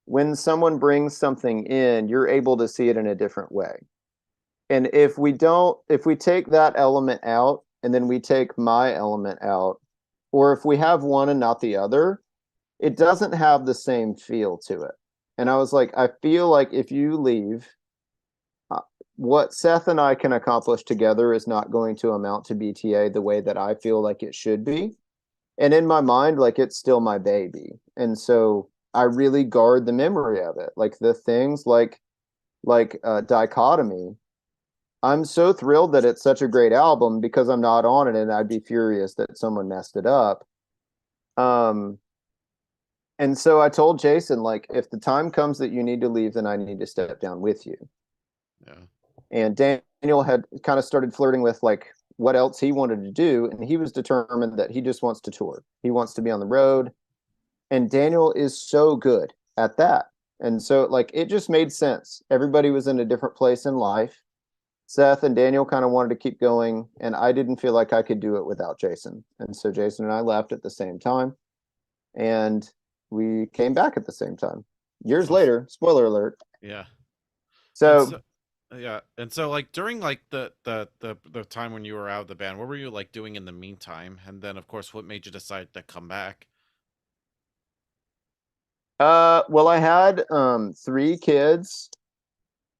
when someone brings something in, you're able to see it in a different way. And if we take that element out and then we take my element out, or if we have one and not the other, it doesn't have the same feel to it. And I was like, I feel like if you leave, what Seth and I can accomplish together is not going to amount to BTA the way that I feel like it should be. And in my mind, like it's still my baby. And so I really guard the memory of it. Like the things like Dichotomy. I'm so thrilled that it's such a great album because I'm not on it, and I'd be furious that someone messed it up. And so I told Jason, like, if the time comes that you need to leave, then I need to step down with you. Yeah. And Daniel had kind of started flirting with like what else he wanted to do, and he was determined that he just wants to tour. He wants to be on the road. And Daniel is so good at that. And so like it just made sense. Everybody was in a different place in life. Seth and Daniel kind of wanted to keep going, and I didn't feel like I could do it without Jason. And so Jason and I left at the same time, and we came back at the same time. Years later, spoiler alert. Yeah. So Yeah. And so like during like the time when you were out of the band, what were you like doing in the meantime? And then of course what made you decide to come back? Well, I had 3 kids,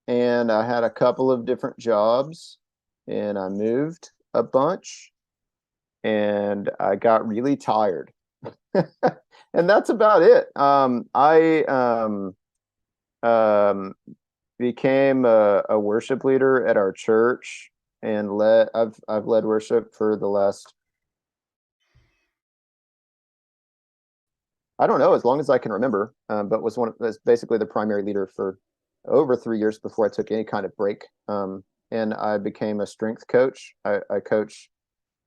and I had a couple of different jobs, and I moved a bunch, and I got really tired. And that's about it. I became a worship leader at our church, and I've led worship for the last, I don't know, as long as I can remember. But was basically the primary leader for over 3 years before I took any kind of break. And I became a strength coach. I coach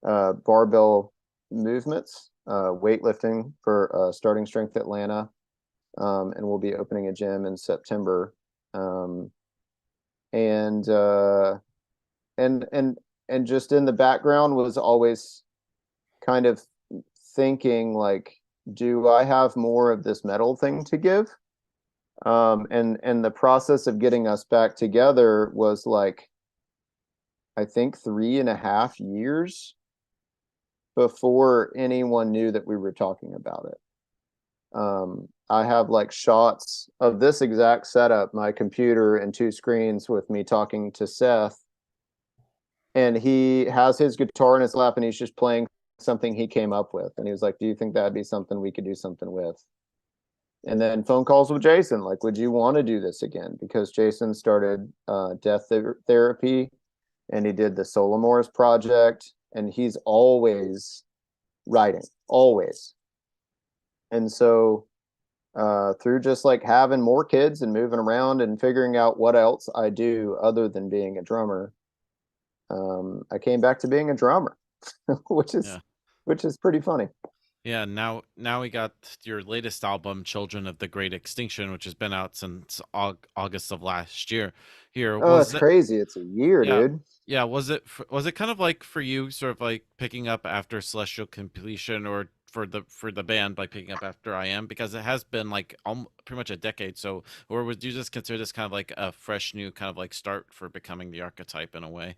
barbell movements, weightlifting for Starting Strength Atlanta, and we'll be opening a gym in September. Um, and and and and just in the background was always kind of thinking like, do I have more of this metal thing to give? And the process of getting us back together was like, I think 3.5 years before anyone knew that we were talking about it. I have like shots of this exact setup, my computer and 2 screens with me talking to Seth, and he has his guitar in his lap and he's just playing something he came up with. And he was like, do you think that'd be something we could do something with? And then phone calls with Jason, like, would you want to do this again? Because Jason started therapy, and he did the Solomores project, and he's always writing, always. And so through just like having more kids and moving around and figuring out what else I do other than being a drummer, I came back to being a drummer, which is Yeah. which is pretty funny. Yeah, now we got your latest album, Children of the Great Extinction, which has been out since August of last year. Here, Oh, was it's it crazy. It's a year, yeah. dude. Yeah, was it kind of like for you sort of like picking up after Celestial Completion, or for the band like picking up after I Am, because it has been like pretty much a decade, so or would you just consider this kind of like a fresh new kind of like start for becoming the Archetype in a way?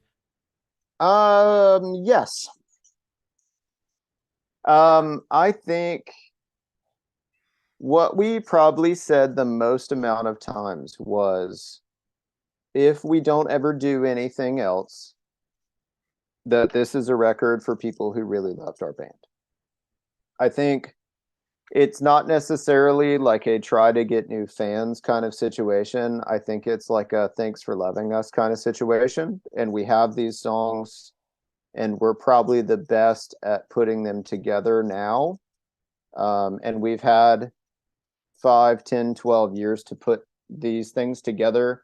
Yes. I think what we probably said the most amount of times was, if we don't ever do anything else, that this is a record for people who really loved our band. I think it's not necessarily like a try to get new fans kind of situation. I think it's like a thanks for loving us kind of situation. And we have these songs, and we're probably the best at putting them together now. And we've had 5, 10, 12 years to put these things together.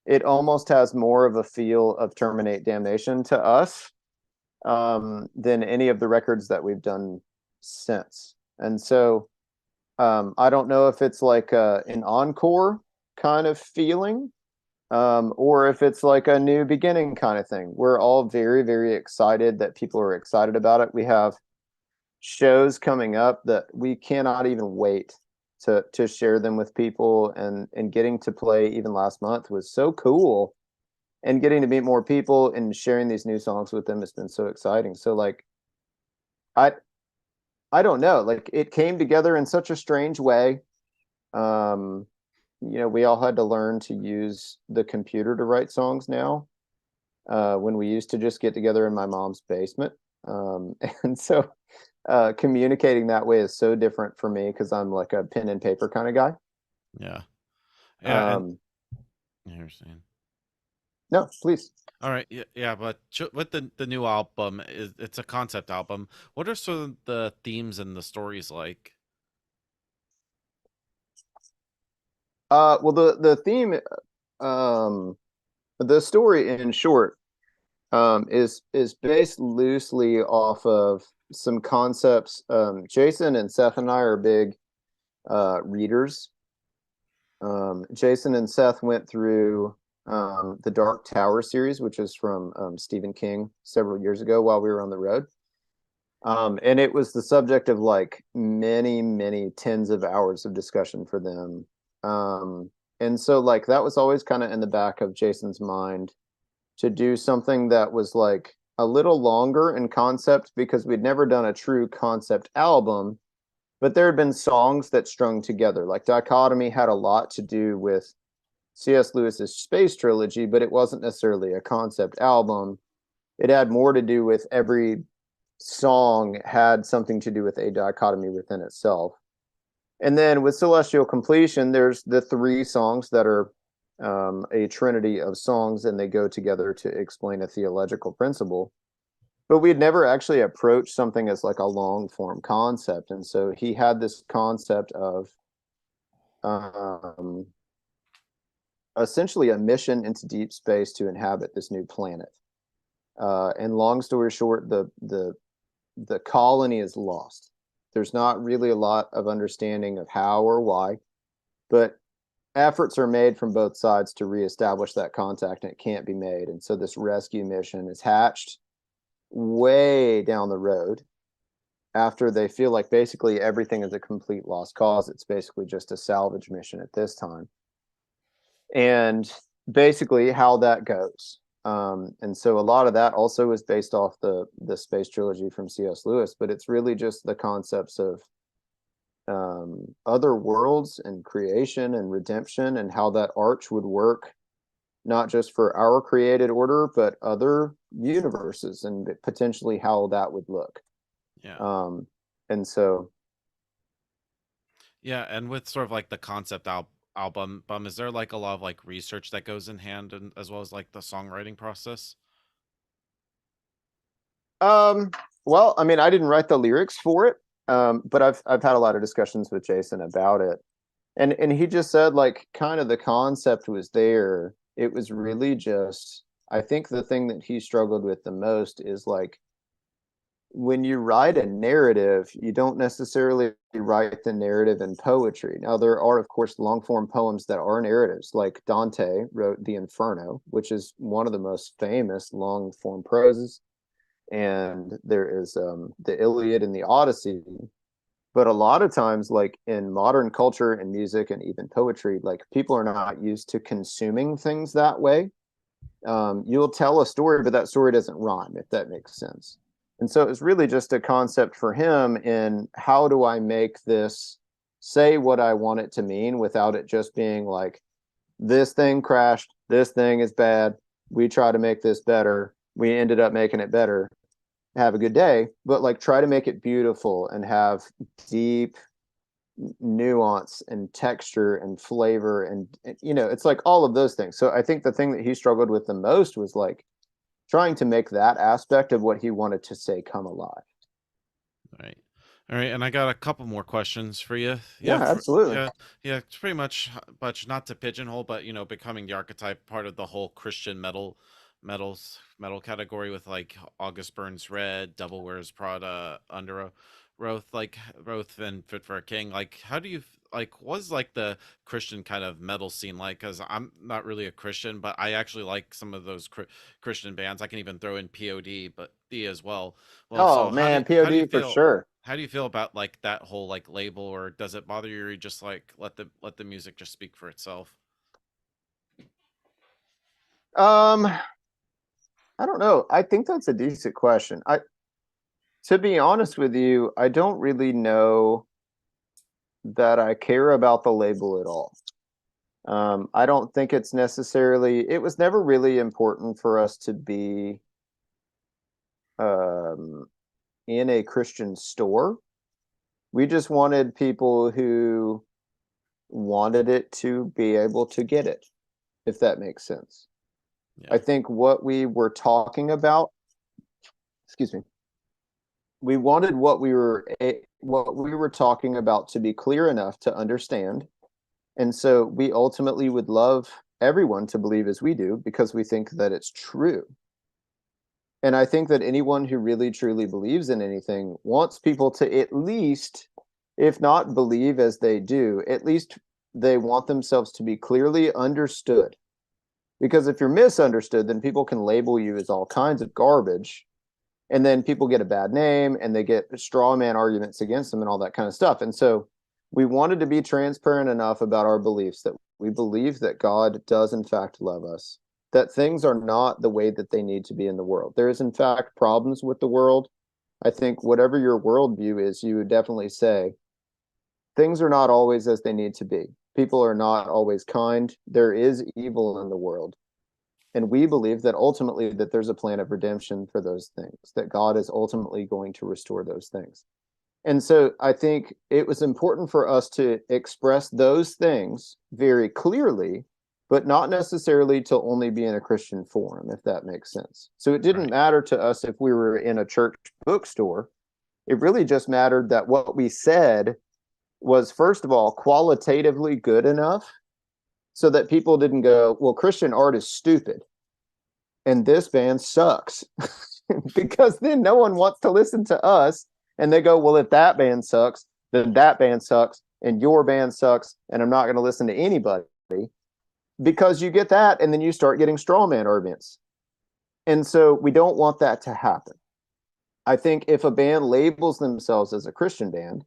It almost has more of a feel of Terminate Damnation to us, than any of the records that we've done since. And so I don't know if it's like an encore kind of feeling, or if it's like a new beginning kind of thing. We're all very, very excited that people are excited about it. We have shows coming up that we cannot even wait to share them with people, and getting to play even last month was so cool, and getting to meet more people and sharing these new songs with them has been so exciting. So like, I I don't know, like it came together in such a strange way. Um, we all had to learn to use the computer to write songs now, when we used to just get together in my mom's basement. And so communicating that way is so different for me because I'm like a pen and paper kind of guy. Yeah. Yeah, and Um, I understand. no, please. All right, yeah, yeah, but with the new album, it's a concept album. What are sort of the themes and the stories like? Well, the theme, um, the story in short, is based loosely off of some concepts. Jason and Seth and I are big readers. Jason and Seth went through the Dark Tower series, which is from Stephen King, several years ago while we were on the road. And it was the subject of like many, many tens of hours of discussion for them. Um, And so like that was always kind of in the back of Jason's mind to do something that was like a little longer in concept because we'd never done a true concept album, but there had been songs that strung together. Like Dichotomy had a lot to do with C.S. Lewis's Space Trilogy, but it wasn't necessarily a concept album. It had more to do with every song had something to do with a dichotomy within itself. And then with Celestial Completion, there's the three songs that are a trinity of songs, and they go together to explain a theological principle. But we had never actually approached something as like a long form concept. And so he had this concept of essentially a mission into deep space to inhabit this new planet. And long story short, the colony is lost. There's not really a lot of understanding of how or why, but efforts are made from both sides to reestablish that contact, and it can't be made. And so this rescue mission is hatched way down the road after they feel like basically everything is a complete lost cause. It's basically just a salvage mission at this time. And basically how that goes. And so a lot of that also is based off the Space Trilogy from C.S. Lewis, but it's really just the concepts of other worlds and creation and redemption and how that arch would work, not just for our created order, but other universes and potentially how that would look. Yeah. And so, Yeah, and with sort of like the concept album, is there like a lot of like research that goes in hand, and as well as like the songwriting process? well, I mean, I didn't write the lyrics for it, but I've had a lot of discussions with Jason about it, and he just said like kind of the concept was there. It was really just, I think the thing that he struggled with the most is like when you write a narrative, you don't necessarily write the narrative in poetry. Now, there are, of course, long form poems that are narratives, like Dante wrote the Inferno, which is one of the most famous long form proses. And there is the Iliad and the Odyssey. But a lot of times, like in modern culture and music and even poetry, like people are not used to consuming things that way. You'll tell a story, but that story doesn't rhyme, if that makes sense. And so it's really just a concept for him in how do I make this say what I want it to mean without it just being like, this thing crashed, this thing is bad, we try to make this better, we ended up making it better, have a good day, but like try to make it beautiful and have deep nuance and texture and flavor and you know, it's like all of those things. So I think the thing that he struggled with the most was like trying to make that aspect of what he wanted to say come alive. Right. All right, and I got a couple more questions for you. Yeah, absolutely. Yeah, it's pretty much not to pigeonhole, but becoming the archetype part of the whole Christian metal category with like August Burns Red, Devil Wears Prada, Under Oath, and Fit for a King. Like, how do you was like the Christian kind of metal scene like? Because I'm not really a Christian, but I actually like some of those Christian bands. I can even throw in POD, but D as well. Well, Oh so man, how do you POD for feel? sure. How do you feel about like that whole like label, or does it bother you, or you just like let the music just speak for itself? Um, I don't know. I think that's a decent question. To be honest with you, I don't really know that I care about the label at all. I don't think it's necessarily, it was never really important for us to be um, in a Christian store. We just wanted people who wanted it to be able to get it, if that makes sense. Yeah. I think what we were talking about, excuse me, we wanted what we were talking about to be clear enough to understand. And so we ultimately would love everyone to believe as we do because we think that it's true. And I think that anyone who really truly believes in anything wants people to at least, if not believe as they do, at least they want themselves to be clearly understood. Because if you're misunderstood, then people can label you as all kinds of garbage. And then people get a bad name and they get straw man arguments against them and all that kind of stuff. And so we wanted to be transparent enough about our beliefs that We believe that God does in fact love us, that things are not the way that they need to be in the world. There is in fact problems with the world. I think whatever your worldview is, you would definitely say things are not always as they need to be. People are not always kind. There is evil in the world. And we believe that ultimately that there's a plan of redemption for those things, that God is ultimately going to restore those things. And so I think it was important for us to express those things very clearly, but not necessarily to only be in a Christian forum, if that makes sense. So it didn't Right. matter to us if we were in a church bookstore. It really just mattered that what we said was, first of all, qualitatively good enough so that people didn't go, well, Christian art is stupid and this band sucks. Because then no one wants to listen to us. And they go, well, if that band sucks, then that band sucks, and your band sucks, and I'm not going to listen to anybody. Because you get that, and then you start getting straw man arguments. And so we don't want that to happen. I think if a band labels themselves as a Christian band,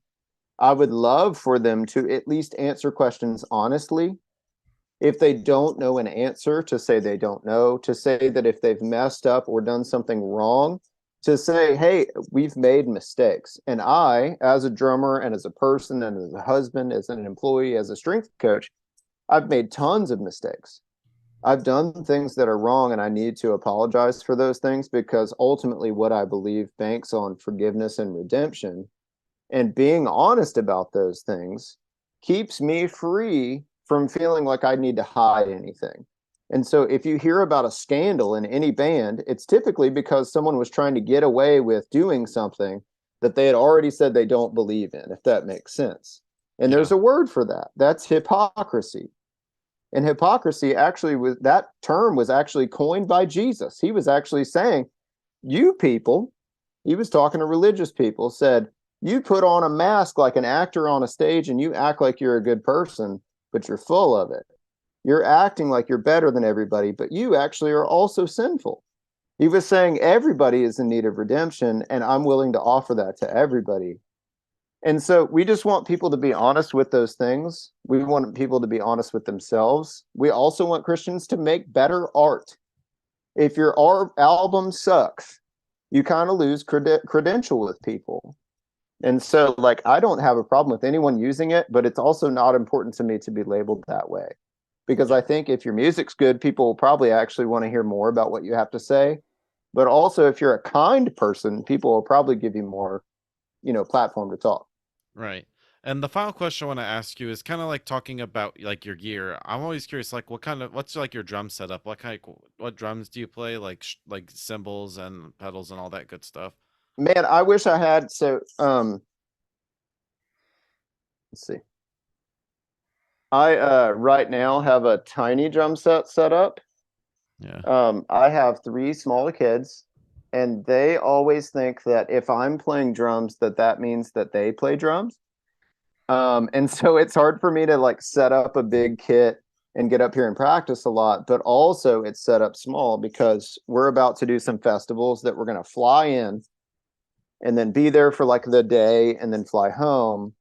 I would love for them to at least answer questions honestly. If they don't know an answer, to say they don't know, to say that if they've messed up or done something wrong, to say, hey, we've made mistakes. And I, as a drummer and as a person and as a husband, as an employee, as a strength coach, I've made tons of mistakes. I've done things that are wrong, and I need to apologize for those things, because ultimately what I believe banks on forgiveness and redemption. And being honest about those things keeps me free from feeling like I need to hide anything. And so if you hear about a scandal in any band, it's typically because someone was trying to get away with doing something that they had already said they don't believe in, if that makes sense. And Yeah. there's a word for that. That's hypocrisy. And hypocrisy actually was, that term was actually coined by Jesus. He was actually saying, you people, he was talking to religious people, said, you put on a mask like an actor on a stage and you act like you're a good person, but you're full of it. You're acting like you're better than everybody, but you actually are also sinful. He was saying everybody is in need of redemption, and I'm willing to offer that to everybody. And so we just want people to be honest with those things. We want people to be honest with themselves. We also want Christians to make better art. If your art album sucks, you kind of lose credential with people. And so, like, I don't have a problem with anyone using it, but it's also not important to me to be labeled that way. Because Yeah. I think if your music's good, people will probably actually want to hear more about what you have to say. But also, if you're a kind person, people will probably give you more, platform to talk. Right. And the final question I want to ask you is kind of like talking about like your gear. I'm always curious, like what's like your drum setup? What drums do you play? Like cymbals and pedals and all that good stuff. Man, I wish I had. So, let's see. I right now have a tiny drum set up. Yeah. I have three smaller kids, and they always think that if I'm playing drums, that means that they play drums. And so it's hard for me to like set up a big kit and get up here and practice a lot, but also it's set up small because we're about to do some festivals that we're going to fly in and then be there for like the day and then fly home.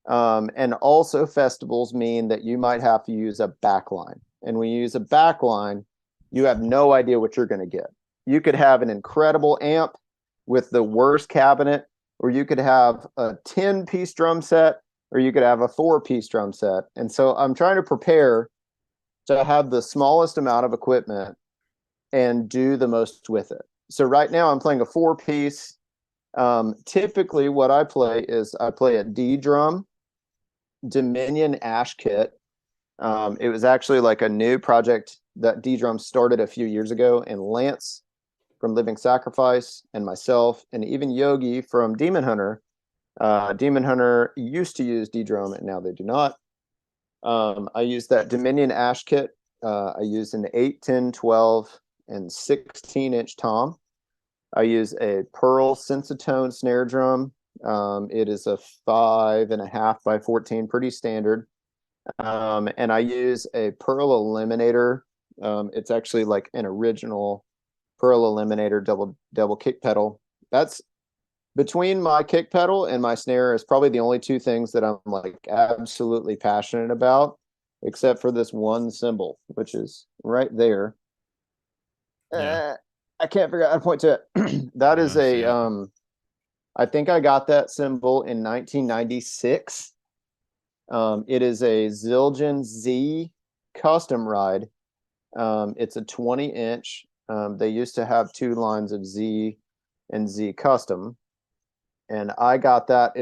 And also festivals mean that you might have to use a backline. And when you use a backline, you have no idea what you're going to get. You could have an incredible amp with the worst cabinet, or you could have a 10-piece drum set, or you could have a 4-piece drum set. And so I'm trying to prepare to have the smallest amount of equipment and do the most with it. So right now I'm playing a 4-piece. Typically what I play is I play a D drum Dominion Ash kit. It was actually like a new project that D drum started a few years ago, and Lance from Living Sacrifice and myself and even Yogi from Demon Hunter. Demon Hunter used to use D drum and now they do not. I use that Dominion Ash kit. I use an 8, 10, 12, and 16-inch tom. I use a Pearl Sensitone snare drum. It is a 5.5 by 14, pretty standard. And I use a Pearl Eliminator. It's actually like an original Pearl Eliminator double kick pedal. That's between my kick pedal and my snare is probably the only two things that I'm like absolutely passionate about. except for this one symbol, which is right there. Yeah. I can't figure out how to point to it. That Yeah, is I see a it. I think I got that symbol in 1996. It is a Zildjian Z custom ride. It's a 20-inch. They used to have two lines of Z and Z custom, and I got that.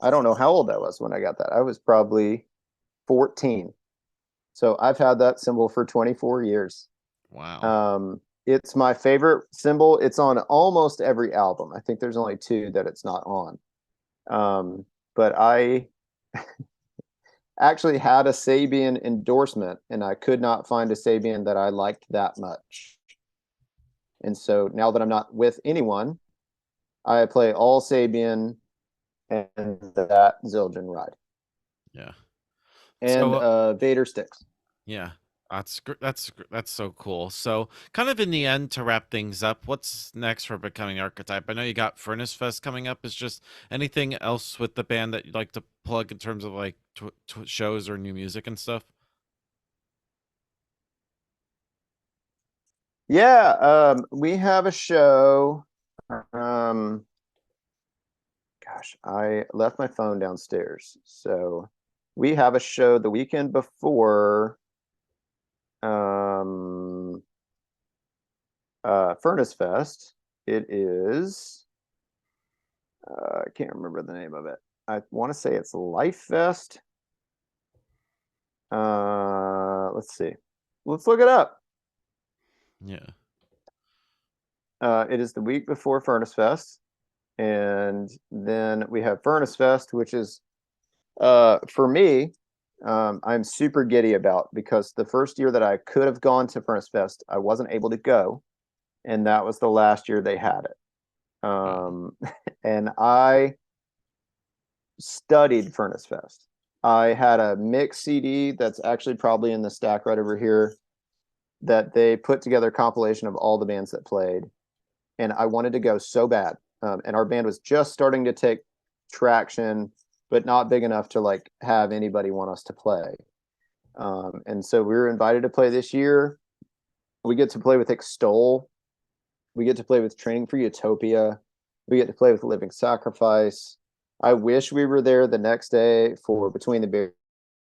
I don't know how old I was when I got that. I was probably 14. So I've had that symbol for 24 years. Wow. It's my favorite symbol. It's on almost every album. I think there's only two that it's not on. But I actually had a Sabian endorsement, and I could not find a Sabian that I liked that much. And so now that I'm not with anyone, I play all Sabian and that Zildjian ride Yeah. and So Vader sticks. yeah, that's so cool. So, kind of in the end, to wrap things up, what's next for Becoming Archetype? I know you got Furnace Fest coming up. Is just anything else with the band that you'd like to plug in terms of like shows or new music and stuff? Yeah, we have a show. Um, Gosh, I left my phone downstairs. So we have a show the weekend before um Furnace Fest. It is I can't remember the name of it. I want to say it's Life Fest. Let's see. Let's look it up. Yeah. It is the week before Furnace Fest, and then we have Furnace Fest, which is for me, I'm super giddy about, because the first year that I could have gone to Furnace Fest, I wasn't able to go, and that was the last year they had it. Wow. And I studied Furnace Fest. I had a mix CD that's actually probably in the stack right over here, that they put together a compilation of all the bands that played, and I wanted to go so bad. And our band was just starting to take traction, but not big enough to like have anybody want us to play. And so we were invited to play this year. We get to play with Extol. We get to play with Training for Utopia. We get to play with Living Sacrifice. I wish we were there the next day for Between the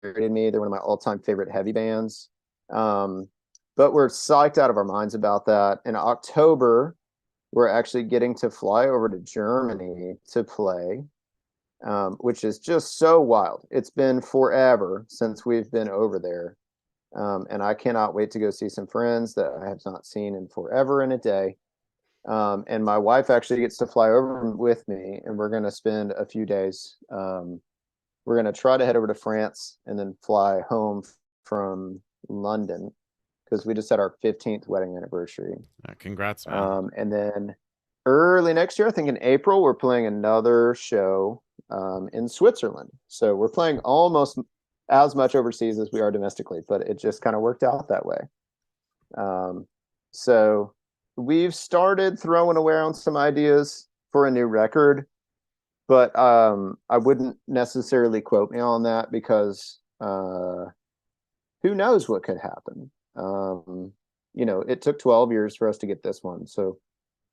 Buried and Me. They're one of my all-time favorite heavy bands. But we're psyched out of our minds about that. In October, we're actually getting to fly over to Germany to play, which is just so wild. It's been forever since we've been over there. And I cannot wait to go see some friends that I have not seen in forever and a day. And my wife actually gets to fly over with me, and we're going to spend a few days. We're going to try to head over to France and then fly home from London, because we just had our 15th wedding anniversary. Congrats, man. And then early next year, I think in April, we're playing another show in Switzerland. So we're playing almost as much overseas as we are domestically, but it just kind of worked out that way. So we've started throwing around some ideas for a new record, but I wouldn't necessarily quote me on that, because who knows what could happen. It took 12 years for us to get this one, so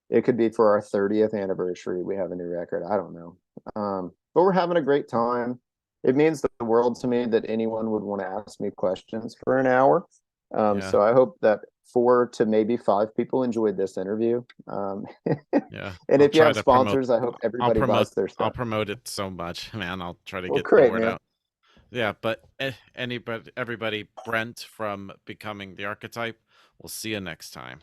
it could be for our 30th anniversary we have a new record. I don't know. But we're having a great time. It means the world to me that anyone would want to ask me questions for an hour. Yeah. So I hope that 4 to maybe 5 people enjoyed this interview. Yeah. And I'll if you try have to promote. sponsors, I hope everybody buys their I'll stuff. promote it so much, man. I'll try to Well, get the great, word man. out. Yeah, but everybody, Brent from Becoming the Archetype. We'll see you next time.